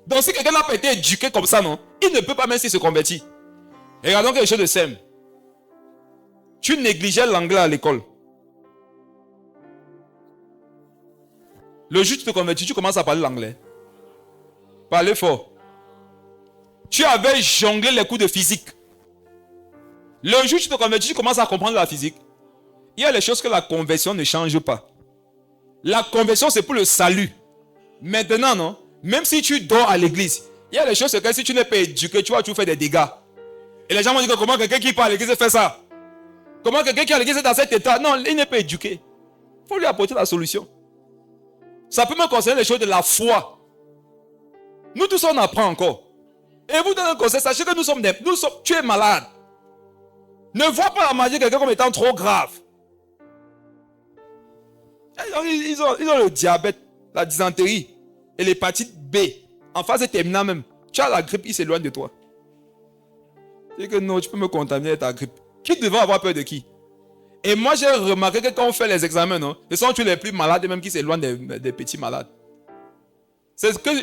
Donc si quelqu'un n'a pas été éduqué comme ça, non, il ne peut pas même s'il se convertit. Regardons quelque chose de simple. Tu négligeais l'anglais à l'école. Le jour où tu te convertis, tu commences à parler l'anglais. Parlez fort. Tu avais jonglé les cours de physique. Le jour où tu te convertis, tu commences à comprendre la physique. Il y a les choses que la conversion ne change pas. La conversion, c'est pour le salut. Maintenant, non, même si tu dors à l'église, il y a les choses que si tu n'es pas éduqué, tu vas toujours faire des dégâts. Et les gens vont dire que comment quelqu'un qui part à l'église fait ça? Comment quelqu'un qui est à l'église est dans cet état? Non, il n'est pas éduqué. Il faut lui apporter la solution. Ça peut même concerner les choses de la foi. Nous tous on apprend encore. Et vous donnez un conseil, sachez que tu es malade. Ne vois pas la maladie de quelqu'un comme étant trop grave. Ils ont le diabète, la dysenterie et l'hépatite B. En phase terminale même. Tu as la grippe, il s'éloigne de toi. Tu dis que non, tu peux me contaminer de ta grippe. Qui devrait avoir peur de qui? Et moi j'ai remarqué que quand on fait les examens, non, ce sont les plus malades et même qui s'éloignent des petits malades. C'est qu'on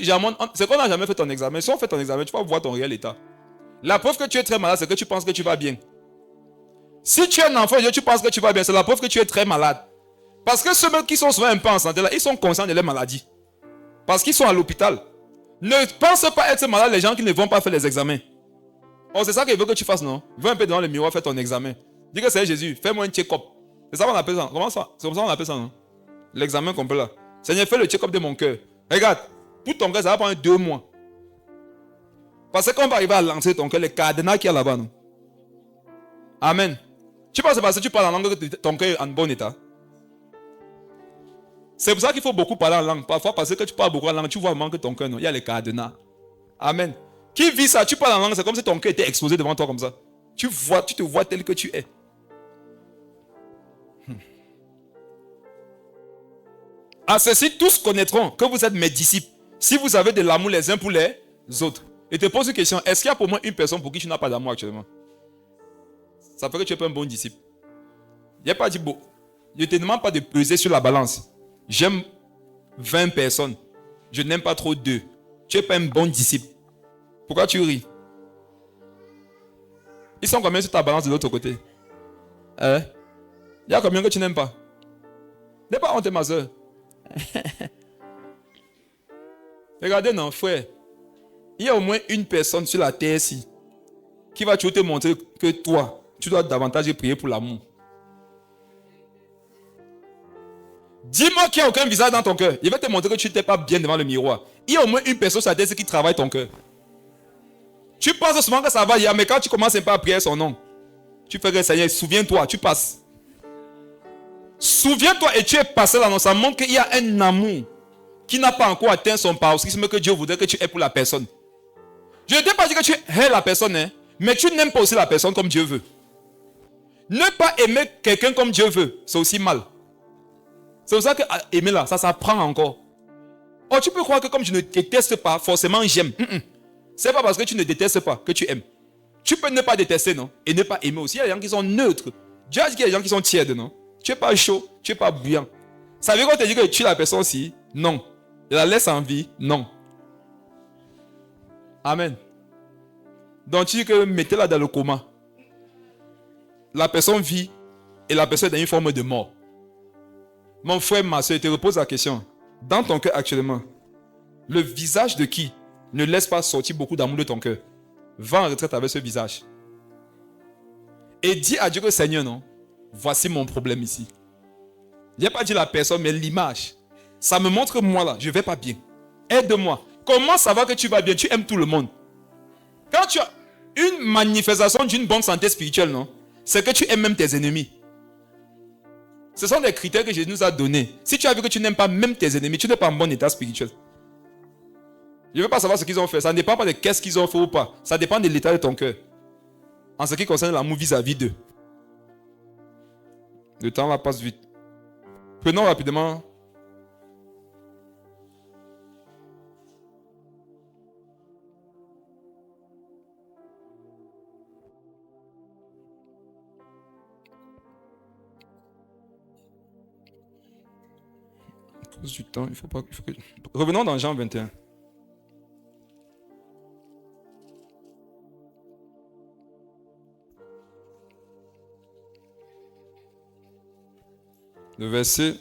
n'a jamais fait ton examen. Si on fait ton examen, tu vas voir ton réel état. La preuve que tu es très malade, c'est que tu penses que tu vas bien. Si tu es un enfant de Dieu, tu penses que tu vas bien. C'est la preuve que tu es très malade. Parce que ceux qui sont souvent un peu en santé, là, ils sont conscients de leur maladie. Parce qu'ils sont à l'hôpital. Ne pense pas être malade les gens qui ne vont pas faire les examens. Oh, c'est ça qu'il veut que tu fasses, non? Va un peu devant le miroir, fais ton examen. Dis que c'est Jésus, fais-moi un check-up. C'est ça qu'on appelle ça. Comment ça? C'est comme ça qu'on appelle ça, non? L'examen complet là. Seigneur, fais le check-up de mon cœur. Regarde, pour ton cœur, ça va prendre 2 mois. Parce que quand on va arriver à lancer ton cœur, les cadenas qu'il y a là-bas, non? Amen. Tu penses que c'est parce que tu parles en langue que ton cœur est en bon état? C'est pour ça qu'il faut beaucoup parler en langue. Parfois, parce que tu parles beaucoup en langue, tu vois vraiment que ton cœur, non? Il y a les cadenas. Amen. Qui vit ça? Tu parles en langue, c'est comme si ton cœur était exposé devant toi comme ça. Tu te vois tel que tu es. À ceci, tous connaîtront que vous êtes mes disciples, si vous avez de l'amour les uns pour les autres. Et te pose une question, est-ce qu'il y a pour moi une personne pour qui tu n'as pas d'amour actuellement? Ça fait que tu n'es pas un bon disciple. Il n'y a pas dit beau. Je ne te demande pas de peser sur la balance. J'aime 20 personnes. Je n'aime pas trop 2. Tu n'es pas un bon disciple. Pourquoi tu ris? Ils sont combien sur ta balance de l'autre côté? Il y a combien que tu n'aimes pas? N'aie pas honte, ma soeur. Regardez, non, frère. Il y a au moins une personne sur la terre ici qui va toujours te montrer que toi, tu dois davantage prier pour l'amour. Dis-moi qu'il n'y a aucun visage dans ton cœur. Il va te montrer que tu n'étais pas bien devant le miroir. Il y a au moins une personne sur la tête qui travaille ton cœur. Tu penses souvent que ça va hier, mais quand tu commences un peu à prier son nom, tu fais que Seigneur, souviens-toi, tu passes. Souviens-toi et tu es passé là, ça montre qu'il y a un amour qui n'a pas encore atteint son paroxysme que Dieu voudrait que tu aies pour la personne. Je ne t'ai pas dit que tu hais la personne, hein, mais tu n'aimes pas aussi la personne comme Dieu veut. Ne pas aimer quelqu'un comme Dieu veut, c'est aussi mal. C'est pour ça que aimer là, ça s'apprend encore. Oh, tu peux croire que comme je ne déteste pas, forcément j'aime. C'est pas parce que tu ne détestes pas que tu aimes. Tu peux ne pas détester, non? Et ne pas aimer aussi. Il y a des gens qui sont neutres. Dieu a dit qu'il y a des gens qui sont tièdes, non? Tu n'es pas chaud, tu n'es pas bouillant. Ça veut dire qu'on te dit que tu es la personne aussi? Non. Et la laisse en vie? Non. Amen. Donc tu dis que mettez-la dans le coma. La personne vit et la personne est dans une forme de mort. Mon frère, ma soeur, je te repose la question. Dans ton cœur actuellement, le visage de qui ne laisse pas sortir beaucoup d'amour de ton cœur? Va en retraite avec ce visage. Et dis à Dieu que Seigneur, non, voici mon problème ici. Je n'ai pas dit la personne, mais l'image. Ça me montre moi là, je ne vais pas bien. Aide-moi. Comment savoir que tu vas bien? Tu aimes tout le monde. Quand tu as une manifestation d'une bonne santé spirituelle, non, c'est que tu aimes même tes ennemis. Ce sont des critères que Jésus nous a donnés. Si tu as vu que tu n'aimes pas même tes ennemis, tu n'es pas en bon état spirituel. Je ne veux pas savoir ce qu'ils ont fait. Ça ne dépend pas de qu'est-ce qu'ils ont fait ou pas. Ça dépend de l'état de ton cœur. En ce qui concerne l'amour vis-à-vis d'eux. Le temps là passe vite. Prenons rapidement. À cause du temps, il faut que... Revenons dans Jean 21. Le verset...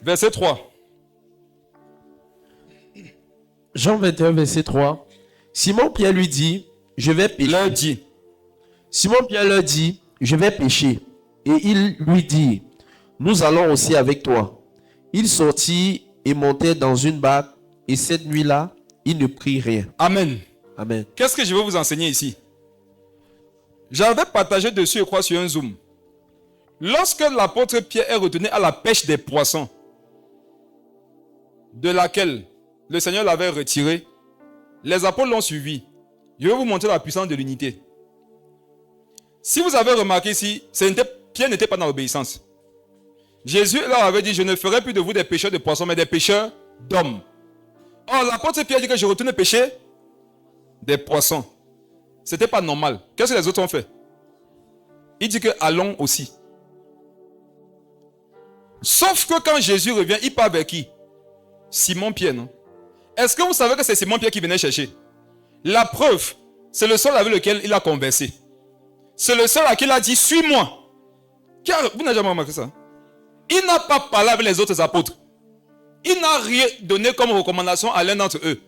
Verset 3. Jean 21, verset 3. Simon-Pierre lui dit, je vais pécher. Leur dit. Simon-Pierre leur dit, je vais pécher. Et il lui dit, nous allons aussi avec toi. Il sortit et montait dans une barque. Et cette nuit-là, il ne prit rien. Amen. Amen. Qu'est-ce que je veux vous enseigner ici? J'avais partagé dessus, je crois, sur un Zoom. Lorsque l'apôtre Pierre est retourné à la pêche des poissons, de laquelle le Seigneur l'avait retiré, les apôtres l'ont suivi. Je vais vous montrer la puissance de l'unité. Si vous avez remarqué ici, Pierre n'était pas dans l'obéissance. Jésus leur avait dit, je ne ferai plus de vous des pêcheurs de poissons, mais des pêcheurs d'hommes. Or, l'apôtre Pierre dit que je retourne pêcher des poissons. Ce n'était pas normal. Qu'est-ce que les autres ont fait? Il dit que allons aussi. Sauf que quand Jésus revient, il part vers qui? Simon-Pierre, non? Est-ce que vous savez que c'est Simon-Pierre qui venait chercher? La preuve, c'est le seul avec lequel il a conversé. C'est le seul à qui il a dit, suis-moi. Car vous n'avez jamais remarqué ça? Il n'a pas parlé avec les autres apôtres. Il n'a rien donné comme recommandation à l'un d'entre eux.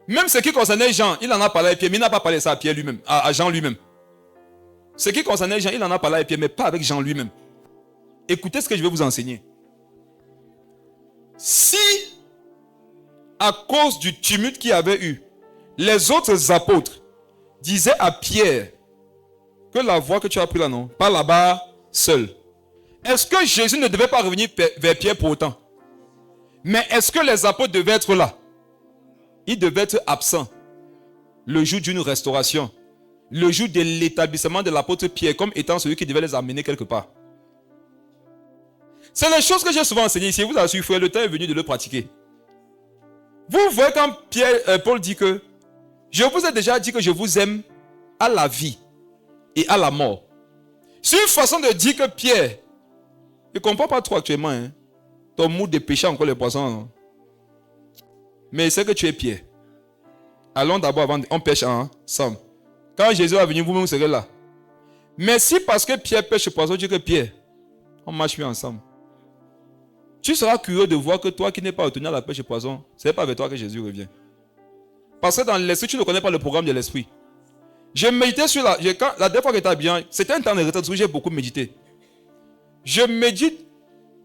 Même ce qui concernait Jean, il en a parlé avec Pierre, mais il n'a pas parlé ça à Pierre lui-même, à Jean lui-même. Ce qui concernait Jean, il en a parlé avec Pierre, mais pas avec Jean lui-même. Écoutez ce que je vais vous enseigner. Si, à cause du tumulte qu'il y avait eu, les autres apôtres disaient à Pierre que la voie que tu as prise là, non, pas là-bas seul. Est-ce que Jésus ne devait pas revenir vers Pierre pour autant? Mais est-ce que les apôtres devaient être là? Ils devaient être absents le jour d'une restauration, le jour de l'établissement de l'apôtre Pierre comme étant celui qui devait les amener quelque part. C'est les choses que j'ai souvent enseignées ici. Vous assure, frère, le temps est venu de le pratiquer. Vous voyez quand Paul dit que je vous ai déjà dit que je vous aime à la vie et à la mort. C'est une façon de dire que Pierre, je ne comprends pas trop actuellement, hein, ton mood de pêcher encore les poissons. Hein. Mais c'est que tu es Pierre. Allons d'abord avant, on pêche ensemble. Quand Jésus va venir, vous-même serez là. Mais si parce que Pierre pêche le poisson, tu dis que Pierre, on marche mieux ensemble. Tu seras curieux de voir que toi qui n'es pas retenu à la pêche de poisson, ce n'est pas avec toi que Jésus revient. Parce que dans l'esprit, tu ne connais pas le programme de l'esprit. Je méditais sur la dernière fois que j'étais bien, c'était un temps de retraite où j'ai beaucoup médité. Je médite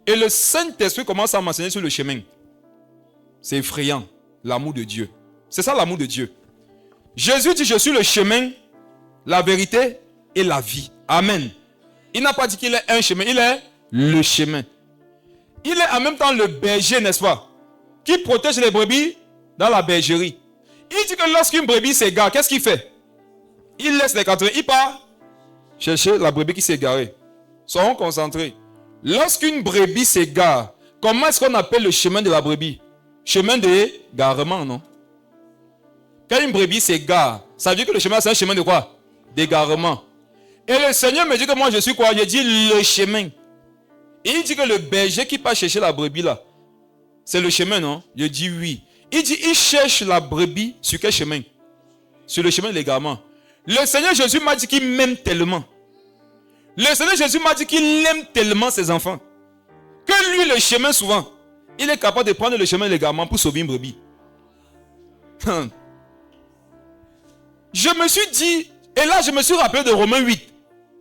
et le Saint-Esprit commence à m'enseigner sur le chemin. C'est effrayant, l'amour de Dieu. C'est ça l'amour de Dieu. Jésus dit, je suis le chemin, la vérité et la vie. Amen. Il n'a pas dit qu'il est un chemin, il est le chemin. Il est en même temps le berger, n'est-ce pas? Qui protège les brebis dans la bergerie. Il dit que lorsqu'une brebis s'égare, qu'est-ce qu'il fait? Il laisse les 80, il part chercher la brebis qui s'est égarée. Soyons concentrés. Lorsqu'une brebis s'égare, comment est-ce qu'on appelle le chemin de la brebis? Chemin d'égarement, non? Quand une brebis s'égare, ça veut dire que le chemin, c'est un chemin de quoi? D'égarement. Et le Seigneur me dit que moi, je suis quoi? Je dis le chemin. Et il dit que le berger qui part chercher la brebis là, c'est le chemin, non? Je dis oui. Il dit, il cherche la brebis sur quel chemin? Sur le chemin de l'égarement. Le Seigneur Jésus m'a dit qu'il m'aime tellement. Le Seigneur Jésus m'a dit qu'il aime tellement ses enfants. Que lui, le chemin souvent, il est capable de prendre le chemin de l'égarement pour sauver une brebis. Je me suis dit, et là je me suis rappelé de Romains 8.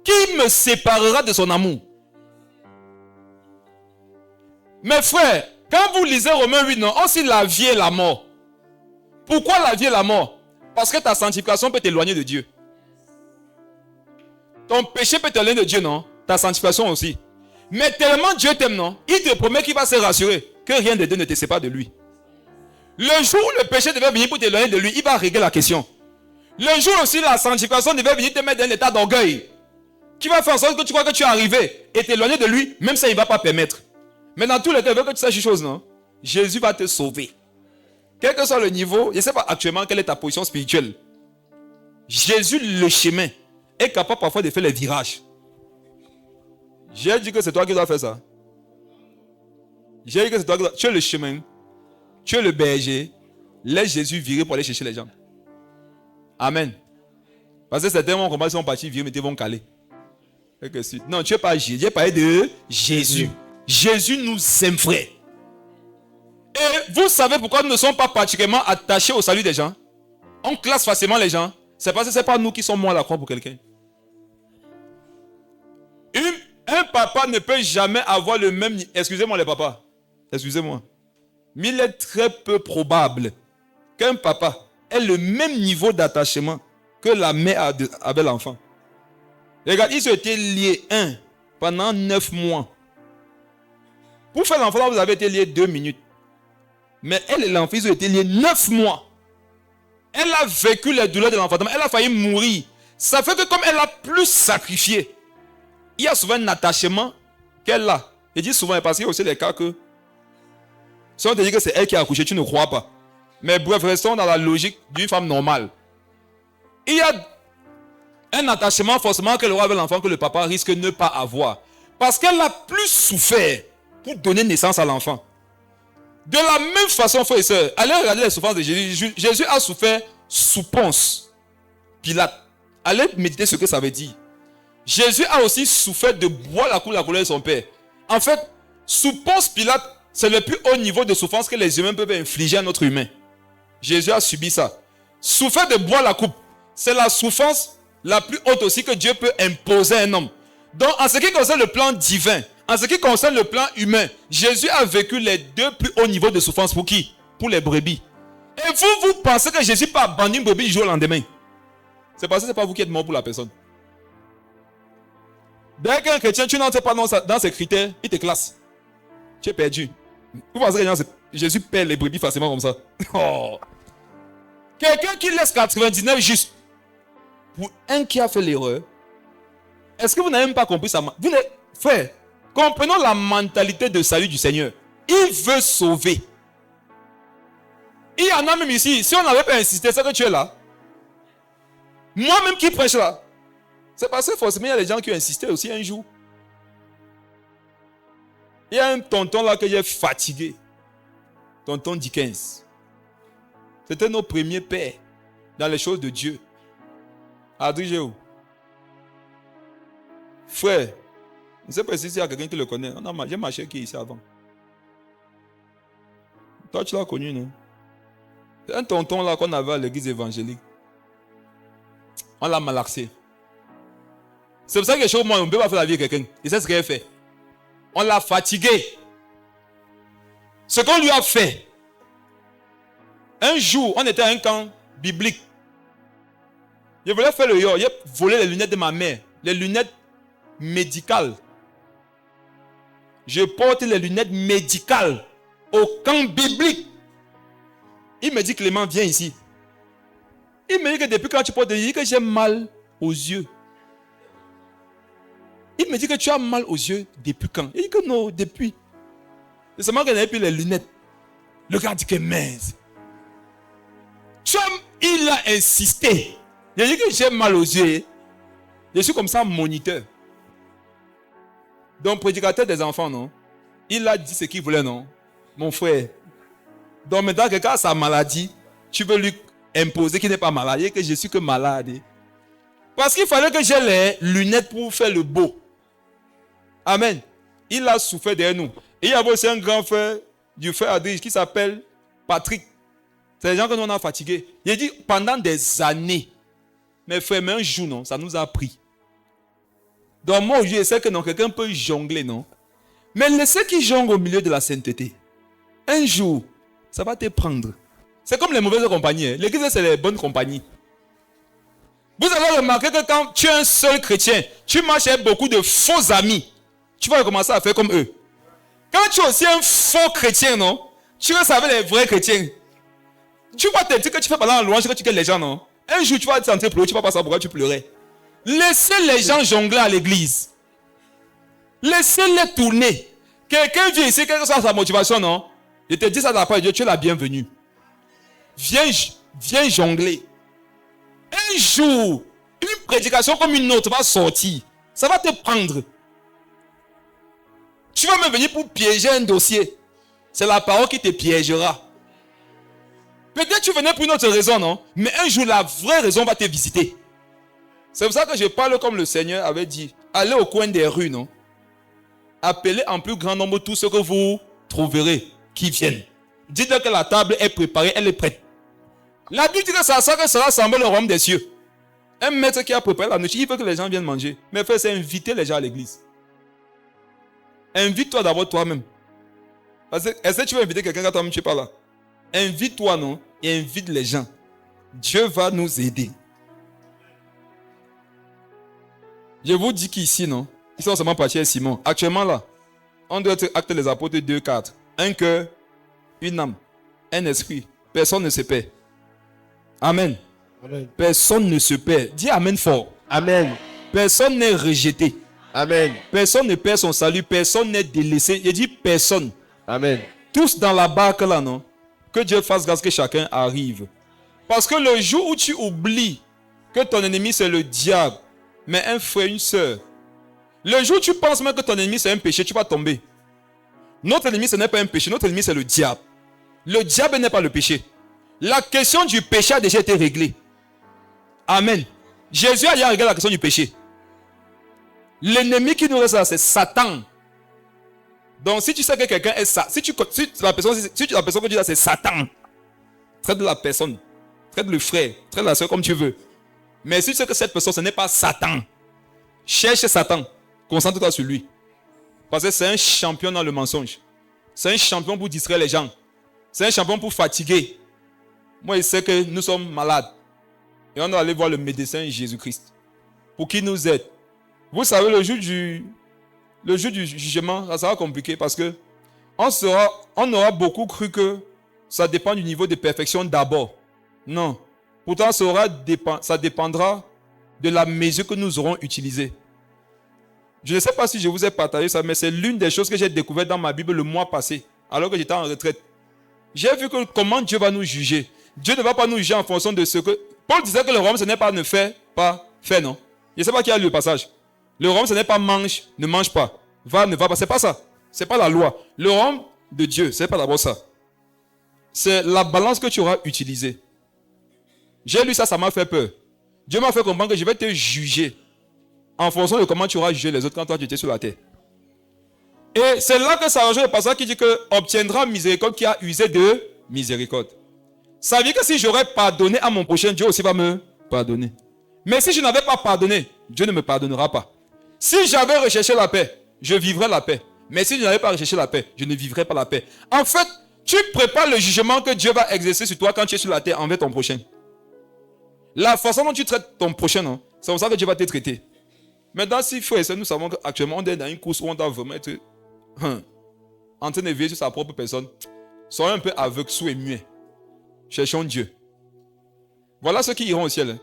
Qui me séparera de son amour? Mes frères, quand vous lisez Romains 8, non, aussi la vie et la mort. Pourquoi la vie et la mort? Parce que ta sanctification peut t'éloigner de Dieu. Ton péché peut t'éloigner de Dieu, non? Ta sanctification aussi. Mais tellement Dieu t'aime, non? Il te promet qu'il va se rassurer que rien de Dieu ne te sépare de lui. Le jour où le péché devait venir pour t'éloigner de lui, il va régler la question. Le jour aussi la sanctification devait venir te mettre dans un état d'orgueil, qui va faire en sorte que tu crois que tu es arrivé et t'éloigner de lui, même ça il ne va pas permettre. Mais dans tous les cas, il veut que tu saches une chose, non? Jésus va te sauver. Quel que soit le niveau, je ne sais pas actuellement quelle est ta position spirituelle. Jésus, le chemin, est capable parfois de faire les virages. J'ai dit que c'est toi qui dois faire ça. J'ai dit que c'est toi qui dois... Tu es le chemin, tu es le berger. Laisse Jésus virer pour aller chercher les gens. Amen. Parce que certains vont commencer, ils sont partis virer, mais ils vont caler. Non, tu n'es pas Jésus. J'ai parlé de Jésus. Jésus nous aime, frère. Et vous savez pourquoi nous ne sommes pas particulièrement attachés au salut des gens? On classe facilement les gens. C'est parce que ce n'est pas nous qui sommes morts à la croix pour quelqu'un. Un papa ne peut jamais avoir le même... Excusez-moi les papas. Excusez-moi. Mais il est très peu probable qu'un papa ait le même niveau d'attachement que la mère avait l'enfant. Regarde, ils ont été liés pendant 9 mois. Pour faire l'enfant, vous avez été liés 2 minutes. Mais elle et l'enfant, ils ont été liés 9 mois. Elle a vécu les douleurs de l'enfantement. Elle a failli mourir. Ça fait que comme elle a plus sacrifié, il y a souvent un attachement qu'elle a. Je dis souvent parce qu'il y a aussi des cas que si on te dit que c'est elle qui a accouché, tu ne crois pas. Mais bref, restons dans la logique d'une femme normale. Il y a un attachement forcément qu'elle aura avec l'enfant que le papa risque de ne pas avoir. Parce qu'elle a plus souffert pour donner naissance à l'enfant. De la même façon, frères et sœurs, allez regarder les souffrances de Jésus. Jésus a souffert sous Ponce Pilate. Allez méditer ce que ça veut dire. Jésus a aussi souffert de boire la colère de son Père. En fait, sous Ponce Pilate, c'est le plus haut niveau de souffrance que les humains peuvent infliger à notre humain. Jésus a subi ça. Souffrir de boire la coupe, c'est la souffrance la plus haute aussi que Dieu peut imposer à un homme. Donc, en ce qui concerne le plan divin, en ce qui concerne le plan humain, Jésus a vécu les 2 plus hauts niveaux de souffrance pour qui? Pour les brebis. Et vous pensez que Jésus peut abandonner une brebis du jour au lendemain? C'est parce que ce n'est pas vous qui êtes mort pour la personne. Dès qu'un chrétien, tu n'entres pas dans ses critères, il te classe. Tu es perdu. Vous pensez que Jésus perd les brebis facilement comme ça? Oh. Quelqu'un qui laisse 99 juste pour un qui a fait l'erreur. Est-ce que vous n'avez même pas compris ça? Frère, comprenons la mentalité de salut du Seigneur. Il veut sauver. Il y en a même ici. Si on n'avait pas insisté, c'est que tu es là. Moi-même qui prêche là. C'est parce que forcément il y a des gens qui ont insisté aussi un jour. Il y a un tonton là que j'ai fatigué. Tonton Dickens. C'était nos premiers pères dans les choses de Dieu. Adrigéo. Frère, je ne sais pas si il y a quelqu'un qui le connaît. J'ai marché qui est ici avant. Toi, tu l'as connu, non? C'est un tonton là qu'on avait à l'église évangélique. On l'a malaxé. C'est pour ça que chez moi, on ne peut pas faire la vie avec quelqu'un. Et c'est ce qu'elle fait. On l'a fatigué. Ce qu'on lui a fait. Un jour, on était à un camp biblique. Je voulais faire le yo. J'ai volé les lunettes de ma mère. Les lunettes médicales. Je porte les lunettes médicales au camp biblique. Il me dit, Clément, viens ici. Il me dit que depuis quand tu portes des lunettes, que j'ai mal aux yeux. Il me dit que tu as mal aux yeux depuis quand? Il dit que non, depuis. C'est seulement qu'il n'avait plus les lunettes. Le gars dit que mince. Il a insisté. Il a dit que j'ai mal aux yeux. Je suis comme ça moniteur. Donc prédicateur des enfants, non? Il a dit ce qu'il voulait, non? Mon frère. Donc maintenant, quelqu'un a sa maladie, tu veux lui imposer qu'il n'est pas malade et que je suis que malade. Parce qu'il fallait que j'ai les lunettes pour faire le beau. Amen. Il a souffert derrière nous. Et il y avait aussi un grand frère du frère Adrige qui s'appelle Patrick. C'est les gens que nous on a fatigués. Il a dit pendant des années. Mes frères, mais un jour, non, ça nous a pris. Donc moi, je sais que non, quelqu'un peut jongler, non. Mais laissez qu'il jongle au milieu de la sainteté. Un jour, ça va te prendre. C'est comme les mauvaises compagnies. Hein. L'église, c'est les bonnes compagnies. Vous avez remarqué que quand tu es un seul chrétien, tu marches avec beaucoup de faux amis. Tu vas commencer à faire comme eux. Quand tu es aussi un faux chrétien, non, tu restes avec les vrais chrétiens. Tu vois tes trucs que tu fais pendant la louange, que tu gagnes les gens, non. Un jour, tu vas te sentir pleurer, tu vas pas savoir pourquoi tu pleurais. Laissez les gens jongler à l'église. Laissez-les tourner. Quelqu'un vient ici, quelle que soit sa motivation, non. Je te dis ça de la part de Dieu, tu es la bienvenue. Viens jongler. Un jour, une prédication comme une autre va sortir. Ça va te prendre. Tu vas même venir pour piéger un dossier. C'est la parole qui te piégera. Peut-être tu venais pour une autre raison, non? Mais un jour, la vraie raison va te visiter. C'est pour ça que je parle comme le Seigneur avait dit. Allez au coin des rues, non? Appelez en plus grand nombre tous ceux que vous trouverez qui viennent. Dites-leur que la table est préparée, elle est prête. La Bible dit que ça sera semblable au royaume des cieux. Un maître qui a préparé la nourriture, il veut que les gens viennent manger. Mais frère, c'est inviter les gens à l'église. Invite-toi d'abord toi-même. Parce que, est-ce que tu veux inviter quelqu'un quand toi-même tu n'es pas là? Invite-toi, non? Et invite les gens. Dieu va nous aider. Je vous dis qu'ici, non? Ils sont seulement partis avec Simon. Actuellement, là, on doit être Actes des Apôtres 2:4. Un cœur, une âme, un esprit. Personne ne se perd. Amen. Amen. Personne ne se perd. Dis Amen fort. Amen. Personne n'est rejeté. Amen. Personne ne perd son salut. Personne n'est délaissé. Je dis personne. Amen. Tous dans la barque là, non? Que Dieu fasse grâce que chacun arrive. Parce que le jour où tu oublies que ton ennemi c'est le diable, mais un frère, une soeur, le jour où tu penses même que ton ennemi c'est un péché, tu vas tomber. Notre ennemi ce n'est pas un péché, notre ennemi c'est le diable. Le diable n'est pas le péché. La question du péché a déjà été réglée. Amen. Jésus a déjà réglé la question du péché. L'ennemi qui nous reste là, c'est Satan. Donc si tu sais que quelqu'un est ça, si la personne que tu dis là c'est Satan, traite de la personne, traite le frère, traite la soeur comme tu veux. Mais si tu sais que cette personne ce n'est pas Satan, cherche Satan, concentre-toi sur lui. Parce que c'est un champion dans le mensonge. C'est un champion pour distraire les gens. C'est un champion pour fatiguer. Moi je sais que nous sommes malades. Et on doit aller voir le médecin Jésus-Christ. Pour qu'il nous aide. Vous savez le jour du jugement, ça sera compliqué parce que on aura beaucoup cru que ça dépend du niveau de perfection d'abord. Non. Pourtant, ça dépendra de la mesure que nous aurons utilisée. Je ne sais pas si je vous ai partagé ça, mais c'est l'une des choses que j'ai découvertes dans ma Bible le mois passé, alors que j'étais en retraite. J'ai vu que comment Dieu va nous juger. Dieu ne va pas nous juger en fonction de ce que... Paul disait que le royaume, ce n'est pas ne fais pas, fais, non. Je ne sais pas qui a lu le passage. Le royaume, ce n'est pas mange, ne mange pas. Va, ne va pas. C'est pas ça. C'est pas la loi. Le royaume de Dieu, c'est pas d'abord ça. C'est la balance que tu auras utilisée. J'ai lu ça, ça m'a fait peur. Dieu m'a fait comprendre que je vais te juger en fonction de comment tu auras jugé les autres quand toi tu étais sur la terre. Et c'est là que ça rejoint le passage qui dit que obtiendra miséricorde qui a usé de miséricorde. Ça veut dire que si j'aurais pardonné à mon prochain, Dieu aussi va me pardonner. Mais si je n'avais pas pardonné, Dieu ne me pardonnera pas. Si j'avais recherché la paix, je vivrais la paix. Mais si je n'avais pas recherché la paix, je ne vivrais pas la paix. En fait, tu prépares le jugement que Dieu va exercer sur toi quand tu es sur la terre envers ton prochain. La façon dont tu traites ton prochain, non, c'est comme ça que Dieu va te traiter. Maintenant, s'il faut essayer, nous savons qu'actuellement, on est dans une course où on doit vraiment être en train de veiller sur sa propre personne. Soyons un peu aveugles, sourds et muets. Cherchons Dieu. Voilà ceux qui iront au ciel.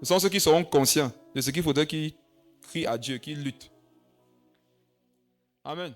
Ce sont ceux qui seront conscients de ce qu'il faudrait qu'ils crient à Dieu, qu'ils luttent. Amen.